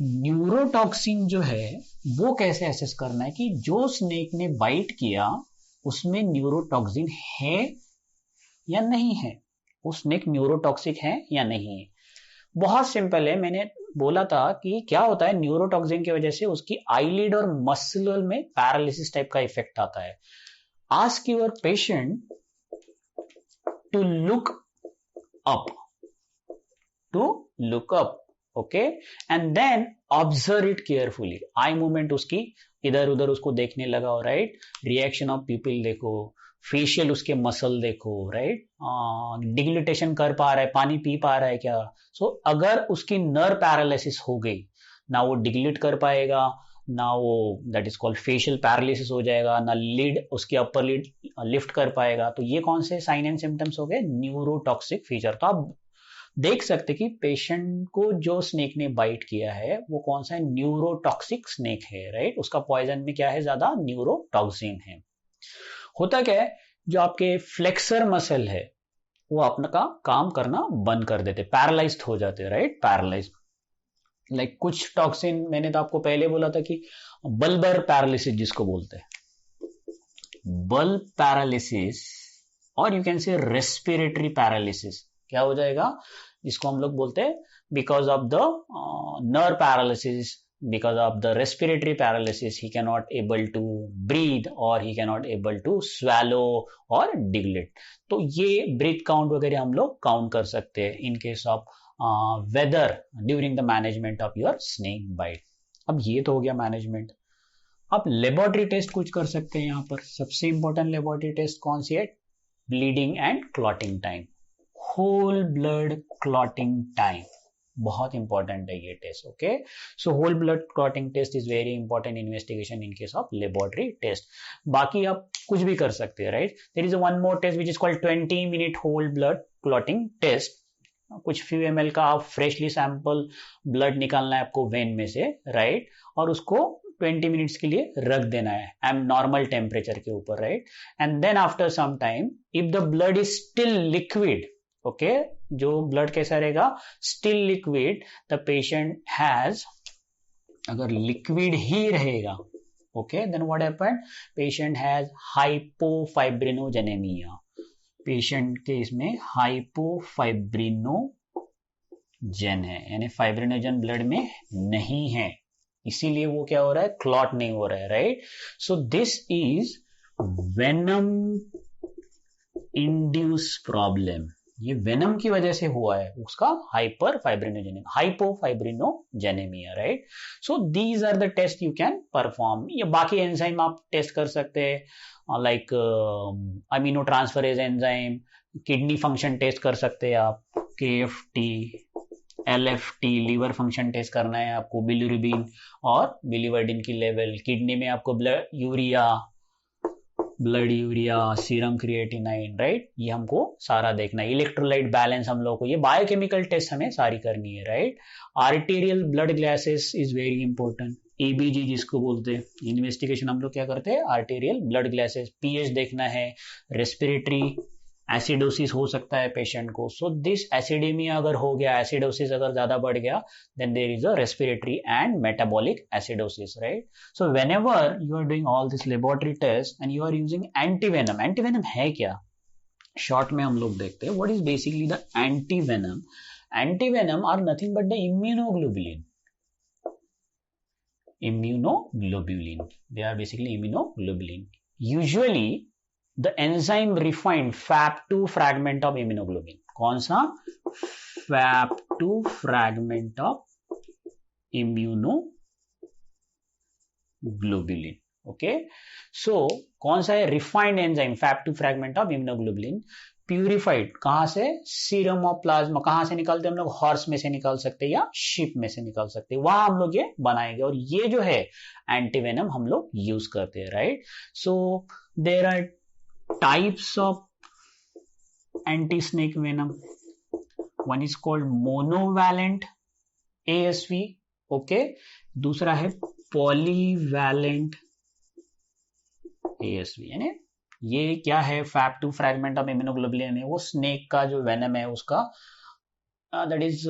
neurotoxin जो है वो कैसे असेस करना है कि जो स्नेक ने बाइट किया उसमें न्यूरोटॉक्सिन है या नहीं है, वो स्नेक न्यूरोटॉक्सिक है या नहीं है। बहुत सिंपल है, मैंने बोला था कि क्या होता है, न्यूरोटॉक्सिन की वजह से उसकी आईलिड और मसल में पैरालिसिस टाइप का इफेक्ट आता है। Ask your patient to look up, okay, and then observe it carefully. Eye movement उसकी इधर उधर उसको देखने लगाओ, राइट, रिएक्शन ऑफ पीपल देखो, फेशियल उसके मसल देखो, राइट, डिग्लिटेशन कर पा रहा है, पानी पी पा रहा है क्या। सो अगर उसकी नर्व पैरालिसिस हो गई, ना वो डिग्लिट कर पाएगा, ना वो that is called facial paralysis हो जाएगा, ना लीड उसकी अपर लीड लिफ्ट कर पाएगा, तो ये कौन से साइन एंड सिम्टम्स हो गए, न्यूरोटॉक्सिक फीचर। तो आप देख सकते कि पेशेंट को जो स्नेक ने बाइट किया है वो कौन सा न्यूरोटॉक्सिक स्नेक है, राइट, उसका पॉइजन में क्या है, ज्यादा न्यूरोटॉक्सिन है। होता क्या है, जो आपके फ्लेक्सर मसल है वो अपना का काम करना बंद कर देते, पैरालाइज्ड हो जाते, राइट, पैरालाइज। लाइक कुछ टॉक्सिन, मैंने तो आपको पहले बोला था कि बल्बर पैरालिसिस जिसको बोलते हैं, बल्ब पैरालिसिस, और you can say respiratory paralysis, क्या हो जाएगा, जिसको हम लोग बोलते हैं because of the nerve paralysis, because of the respiratory paralysis he cannot able to breathe or he cannot able to swallow or diglate। तो ये breath count वगैरह हम लोग काउंट कर सकते हैं in case of whether during the management of your snake bite। अब ये तो हो गया मैनेजमेंट। अब लेबोरेटरी टेस्ट कुछ कर सकते हैं। यहाँ पर सबसे इंपॉर्टेंट लेबोरेटरी टेस्ट कौन सी है, bleeding and clotting time, whole blood clotting time, बहुत इंपॉर्टेंट है ये test, okay. So whole blood clotting test is very important investigation in case of laboratory test. बाकी आप कुछ भी कर सकते हैं, right. There is one more test which is called 20 minute whole blood clotting test. कुछ फ्यू ml का आप फ्रेशली सैंपल ब्लड निकालना है आपको वेन में से, राइट, और उसको 20 मिनट्स के लिए रख देना है एम नॉर्मल टेम्परेचर के ऊपर, right, and then after some time if the blood is still liquid, okay, जो ब्लड कैसा रहेगा, still liquid, the patient has, अगर लिक्विड ही रहेगा, okay, then what happened, patient has hypofibrinogenemia, patient के इसमें हाइपोफाइब्रिनोजन है, यानी फाइब्रिनोजन ब्लड में नहीं है, इसीलिए वो क्या हो रहा है, क्लॉट नहीं हो रहा है, right. So this is venom induce problem, ये वेनम की वजह से हुआ है, उसका hypofibrinogenemia, right. So these are the test you can perform. या बाकी एंजाइम आप टेस्ट कर सकते हैं, like amino transferase enzyme, kidney function test कर सकते हैं आप, KFT, LFT, liver function test करना है आपको, बिलिरुबिन और बिलिवर्डिन की लेवल, किडनी में आपको blood urea, serum creatinine, right, ये हमको सारा देखना है। इलेक्ट्रोलाइट बैलेंस हम लोग को, ये बायोकेमिकल टेस्ट हमें सारी करनी है, right. Arterial blood glasses is very important, ABG जिसको बोलते हैं, इन्वेस्टिगेशन हम लोग क्या करते हैं, आर्टेरियल ब्लड ग्लासेस, पीएच देखना है, रेस्पिरेटरी एसिडोसिस हो सकता है पेशेंट को। सो दिस एसिडेमिया अगर हो गया, एसिडोसिस अगर ज्यादा बढ़ गया, then there is a respiratory and metabolic acidosis, right. So whenever you are doing all this laboratory test and you are using antivenom, antivenom है क्या, शॉर्ट में हम लोग देखते हैं what is basically the antivenom. Antivenom are nothing but the immunoglobulin, they are basically immunoglobulin. Usually the enzyme refined FAP2 fragment of immunoglobulin, कौन सा, FAP2 fragment of immunoglobulin, okay। so कौन सा है, refined enzyme FAP2 fragment of immunoglobulin, purified कहां से, serum और plasma, कहां से निकालते हैं हम लोग, हॉर्स में से निकाल सकते हैं या शिप में से निकाल सकते हैं, वहां हम लोग ये बनाएंगे, और ये जो है एंटीवेनम हम लोग यूज करते हैं, right. So there are types of anti-snake venom. One is called monovalent ASV, okay, दूसरा है polyvalent ASV, यानी ये क्या है, FAP2 फ्रैगमेंट ऑफ इम्यूनोग्लोबुलिन है, वो स्नेक का जो वेनम है उसका दैट इज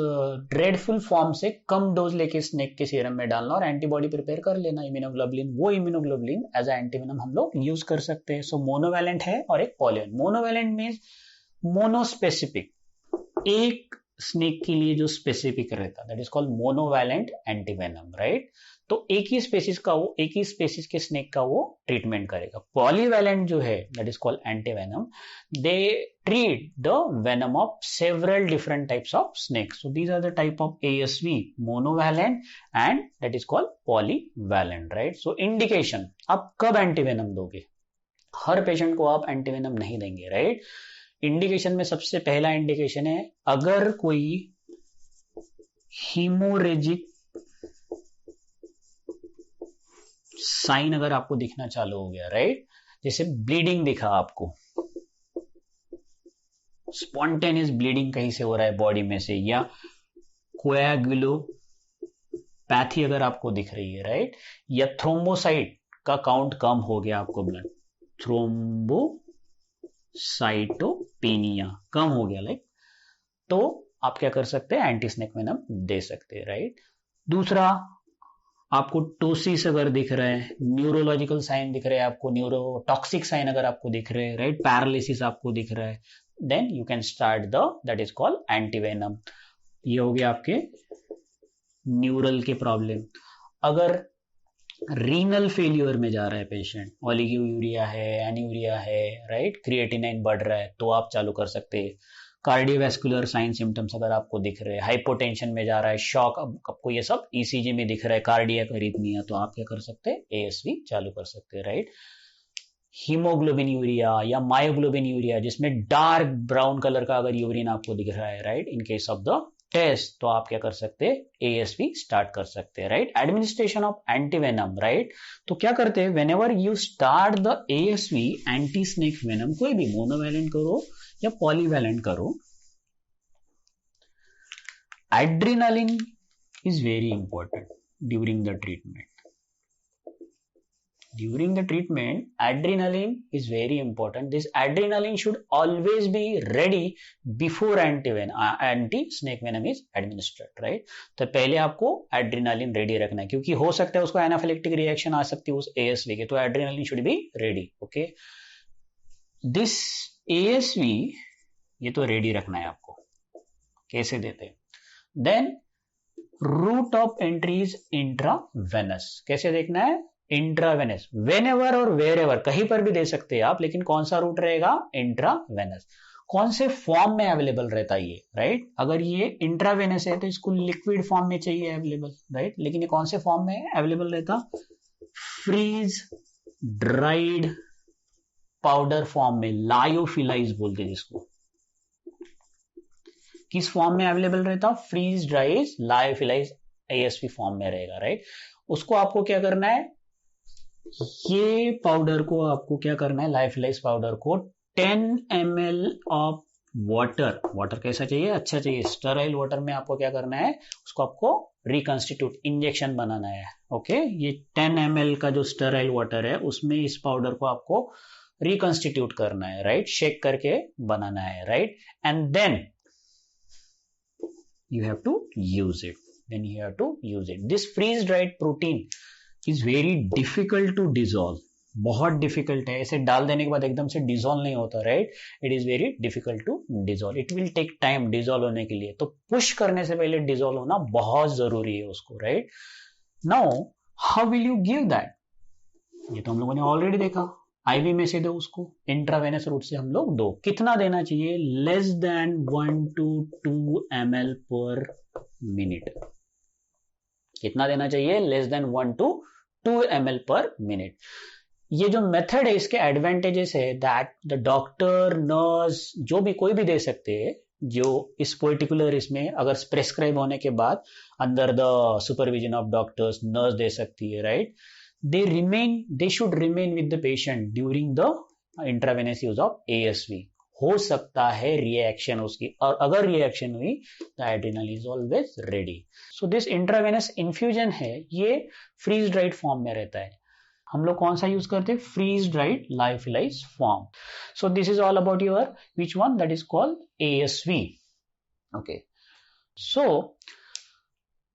ड्रेडफुल फॉर्म से कम डोज लेके स्नेक के सीरम में डालना और एंटीबॉडी प्रिपेयर कर लेना इम्यूनोग्लोबुलिन, वो इम्यूनोग्लोबुलिन एज अ एंटीवेनम हम लोग यूज कर सकते हैं। सो मोनोवैलेंट है और एक पॉलीवेलेंट। मोनोवैलेंट मींस मोनोस्पेसिफिक, एक स्नेक के लिए जो स्पेसिफिक रहता है, that is called monovalent antivenom, right. तो एक ही स्पेसिस के स्नेक का वो ट्रीटमेंट करेगा। पॉलीवैलेंट जो है that is called antivenom, they treat the venom of several different types of snakes. So these are the type of ASV, monovalent and that is called polyvalent, right? So indication, आप कब antivenom दोगे, हर patient को आप antivenom नहीं देंगे, right. Indication में सबसे पहला इंडिकेशन है अगर कोई हीमोरेजिक साइन अगर आपको दिखना चालू हो गया, राइट, जैसे ब्लीडिंग दिखा आपको, स्पॉन्टेनियस ब्लीडिंग कहीं से हो रहा है बॉडी में से, या कोएगुलोपैथी अगर आपको दिख रही है, राइट, या थ्रोम्बोसाइट का काउंट कम हो गया आपको, ब्लड थ्रोम्बोसाइटोपेनिया कम हो गया, लाइक, तो आप क्या कर सकते हैं, एंटी स्नेक वेनम दे सकते हैं, राइट। दूसरा, आपको टोसिस अगर दिख रहा है, न्यूरोलॉजिकल साइन दिख रहे हैं आपको, न्यूरोटॉक्सिक साइन अगर आपको दिख रहे हैं, राइट, पैरालिसिस आपको दिख रहा है, then you can start that is called antivenom. ये हो गया आपके न्यूरल के प्रॉब्लम। अगर रीनल फेल्यूर में जा रहा है पेशेंट, ओलिगोयूरिया है, एन्यूरिया है, राइट, क्रिएटिनाइन बढ़ रहा है, तो आप चालू कर सकते हैं। कार्डियोवैस्कुलर साइन सिम्टम्स अगर आपको दिख रहे हैं, हाइपोटेंशन में जा रहा है, शॉक आपको ये सब ECG में दिख रहा है, कार्डियक अरिथमिया, तो आप क्या कर सकते हैं, ASV चालू कर सकते हैं, राइट। हीमोग्लोबिन यूरिया या मायोग्लोबिन यूरिया, जिसमें डार्क ब्राउन कलर का अगर यूरिन आपको दिख रहा है, right, in case of the test, तो आप क्या कर सकते हैं, ASV स्टार्ट कर सकते हैं, right. Administration of antivenom, right, तो क्या करते हैं, whenever you start the ASV anti snake venom, कोई भी मोनोवैलेंट करो या पॉलीवैलेंट करो, adrenaline is very important during the treatment. During the treatment, adrenaline is very important. This adrenaline should always be ready before anti-snake venom is administered, right? तो पहले आपको adrenaline ready रखना है, क्योंकि हो सकता है उसको एनाफिलेक्टिक रिएक्शन आ सकती है उस ASV के, तो adrenaline should be ready, okay. This ASV ये तो रेडी रखना है आपको, कैसे देते हैं. Then route of entry is intravenous. कैसे देखना है? इंट्रावेनस. वेन एवर और वेर एवर कहीं पर भी दे सकते हैं आप, लेकिन कौन सा रूट रहेगा? इंट्रावेनस. कौन से फॉर्म में अवेलेबल रहता है ये, राइट? अगर ये इंट्रावेनस है तो इसको लिक्विड फॉर्म में चाहिए अवेलेबल, राइट? लेकिन ये कौन से फॉर्म में अवेलेबल रहता? फ्रीज ड्राइड पाउडर फॉर्म में, लायोफिलाइज बोलते हैं जिसको. किस फॉर्म में अवेलेबल रहता? फ्रीज ड्राइज लायोफिलाइज ASV फॉर्म में रहेगा, राइट? उसको आपको क्या करना है? ये पाउडर को आपको क्या करना है? लायोफिलाइज पाउडर को 10 ml ऑफ वाटर. वाटर कैसा चाहिए? अच्छा चाहिए. स्टराइल वाटर में आपको क्या करना है? उसको आपको रिकंस्टिट्यूट, इंजेक्शन बनाना है. ओके, ये 10 ml का जो स्टराइल वाटर है उसमें इस पाउडर को आपको रिकंस्टिट्यूट करना है, राइट? शेक करके बनाना है, right? And then you have to use it. Then you have to use it. This freeze dried protein is very difficult to dissolve. बहुत डिफिकल्ट है. ऐसे डाल देने के बाद एकदम से डिजोल्व नहीं होता, right? It is very difficult to dissolve. It will take time dissolve होने के लिए. तो पुश करने से पहले डिजोल्व होना बहुत जरूरी है उसको, right? Now how will you give that? ये तो हम लोगों ने ऑलरेडी देखा. IV में से दो उसको, इंट्रावेनस रूट से हम लोग दो. कितना देना चाहिए? लेस देन 1 to 2 ml पर मिनट. कितना देना चाहिए? लेस देन 1 to 2 ml पर मिनट. ये जो मेथड है इसके एडवांटेजेस है दैट द डॉक्टर, नर्स, जो भी कोई भी दे सकते हैं, जो इस पर्टिकुलर इसमें अगर प्रेस्क्राइब होने के बाद under the supervision of doctors, nurse दे सकती है, right? they should remain with the patient during the intravenous use of ASV. हो सकता है रिएक्शन उसकी, और अगर रिएक्शन हुई तो adrenal is always ready. So this intravenous infusion है, ये फ्रीज ड्राइड फॉर्म में रहता है. हम लोग कौन सा यूज करते हैं? Freeze dried lyophilize form. So this is all about your which one? That is called ASV. Okay, सो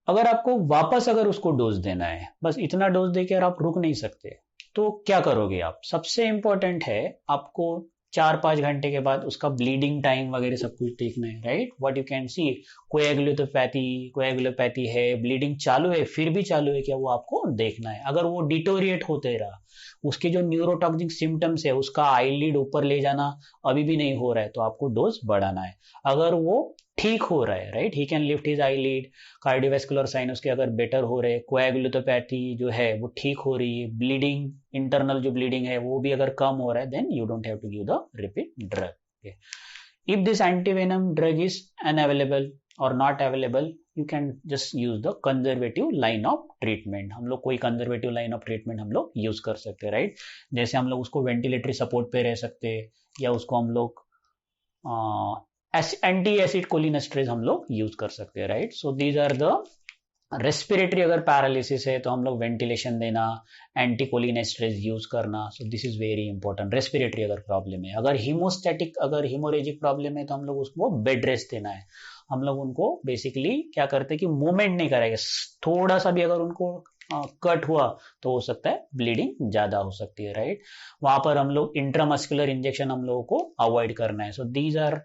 अगर आपको वापस अगर उसको डोज देना है, बस इतना डोज देकर आप रुक नहीं सकते, तो क्या करोगे आप? सबसे इंपॉर्टेंट है आपको 4-5 घंटे के बाद उसका ब्लीडिंग टाइम वगैरह सब कुछ देखना है, right? What you can see, कोएगुलोपैथी है, ब्लीडिंग चालू है, फिर भी चालू है क्या, वो आपको देखना है. अगर वो डिटोरिएट होते रहा, उसके जो न्यूरोटॉक्सिक सिम्टम्स है, उसका आईलिड ऊपर ले जाना अभी भी नहीं हो रहा है, तो आपको डोज बढ़ाना है. अगर वो ठीक हो रहा है, right, he can lift his eyelid, cardiovascular sign उसके अगर बेटर हो रहे, कोएगुलोपैथी जो है वो ठीक हो रही है, ब्लीडिंग, इंटरनल जो ब्लीडिंग है वो भी अगर कम हो रहा है, then you don't have to give the repeat drug. If this antivenom drug is unavailable और not available, you can just use the conservative line of treatment. हम लोग कोई कंजर्वेटिव लाइन ऑफ ट्रीटमेंट हम लोग यूज कर सकते हैं, right? जैसे हम लोग उसको वेंटिलेटरी सपोर्ट पे रह सकते हैं, या उसको हम लोग एंटी एसिड कोलिनेस्ट्रेज हम लोग यूज कर सकते हैं, right? So these are the respiratory. अगर पैरालिसिस है तो हम लोग वेंटिलेशन देना, एंटी कोलिनेस्ट्रेज यूज करना. सो this is very important. Respiratory अगर प्रॉब्लम है, अगर हीमोस्टैटिक, अगर हीमोरेजिक प्रॉब्लम है तो हम लोग उसको बेड रेस्ट देना है. हम लोग उनको बेसिकली क्या करते हैं कि मूवमेंट नहीं करेंगे. थोड़ा सा भी अगर उनको कट हुआ तो हो सकता है ब्लीडिंग ज्यादा हो सकती है, राइट? वहां पर हम लोग इंट्रामस्कुलर इंजेक्शन हम लोगों को अवॉइड करना है. So these are,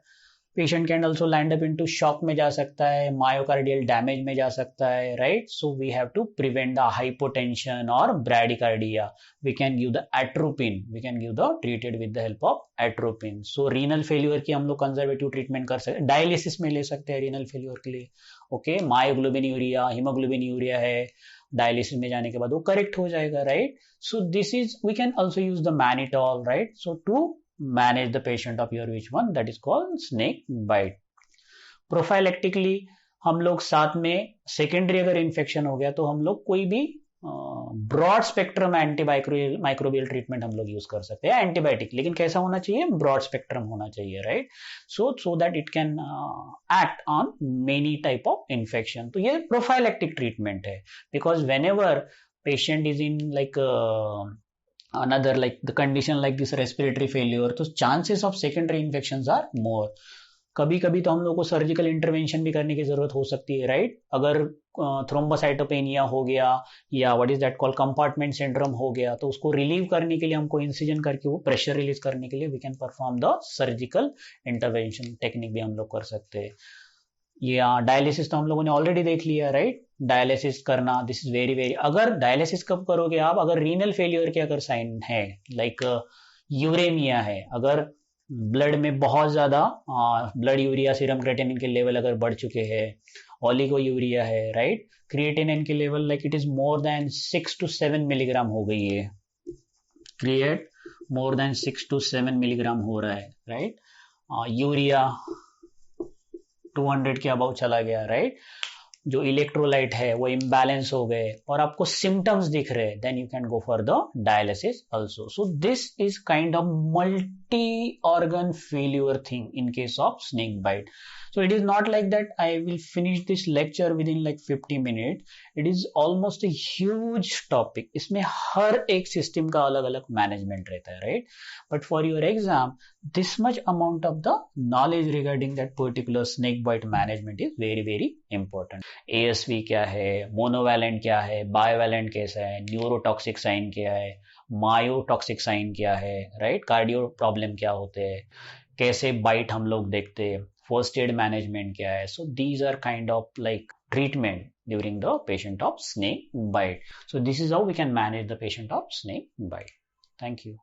patient can also land up into shock में जा सकता है, मायोकार्डियल डैमेज में जा सकता है, right? So we have to prevent the hypotension और bradycardia. We can give the atropine, we can give the treated with the help of atropine. So renal failure की हम लोग कंजर्वेटिव ट्रीटमेंट कर सकते हैं, डायलिसिस में ले सकते हैं रीनल फेल्यूर के लिए. Okay, myoglobinuria, haemoglobinuria है, डायलिसिस में जाने के बाद वो करेक्ट हो जाएगा, right? So this is, we can also use the mannitol, right? So to manage the patient of your which one, that is called snake bite. Prophylactically हम लोग साथ में सेकेंडरी अगर इन्फेक्शन हो गया तो हम लोग कोई भी ब्रॉड स्पेक्ट्रम एंटीमाइक्रोबियल ट्रीटमेंट हम लोग यूज कर सकते हैं, एंटीबायोटिक, लेकिन कैसा होना चाहिए? ब्रॉड स्पेक्ट्रम होना चाहिए, right? So that it can act on many type of infection. तो ये प्रोफाइलैक्टिक ट्रीटमेंट है, because when ever patient is in like another like the condition like this respiratory failure, so chances of secondary infections are more. कभी कभी तो हम लोग को surgical intervention भी करने की जरूरत हो सकती है, राइट? अगर थ्रोम्बोसाइटोपेनिया हो गया या what is that called compartment syndrome हो गया, तो उसको रिलीव करने के लिए हमको इंसिजन करके वो प्रेशर रिलीज करने के लिए we can perform the surgical intervention technique भी हम लोग कर सकते हैं। या डायलिसिस तो हम लोगों ने ऑलरेडी देख लिया, राइट? डायलिसिस करना, दिस इज वेरी वेरी, अगर डायलिसिस कब करोगे आप, अगर रीनल फेलियर के अगर साइन है, लाइक यूरेमिया है, अगर ब्लड में बहुत ज्यादा ब्लड यूरिया सीरम क्रिएटिनिन के लेवल अगर बढ़ चुके हैं, ओलिगो यूरिया है, राइट? क्रिएटिनिन के level like it is more than 6 to 7 milligram हो गई है, create more than 6 to 7 milligram हो रहा है, राइट? यूरिया 200 के अबाउ चला गया, राइट? जो इलेक्ट्रोलाइट है वो इम्बैलेंस हो गए और आपको सिम्टम्स दिख रहे हैं, then you can go for the dialysis also. So this is kind of multi organ failure thing in case of snake bite. So it is not like that I will finish this lecture within like 50 minutes. It is almost a huge topic. इसमें हर एक system का अलग अलग management रहता है, right? But for your exam this much amount of the knowledge regarding that particular snake bite management is very very important. ASV क्या है, monovalent क्या है, बायोवैलेंट कैसा है, न्यूरोटॉक्सिक साइन क्या है, मायोटॉक्सिक साइन क्या है, राइट? कार्डियो प्रॉब्लम क्या होते हैं, कैसे बाइट हम लोग देखते हैं, फर्स्ट एड मैनेजमेंट क्या है. So these are kind of like treatment during the patient of snake bite. So this is how we can manage the patient of snake bite. Thank you.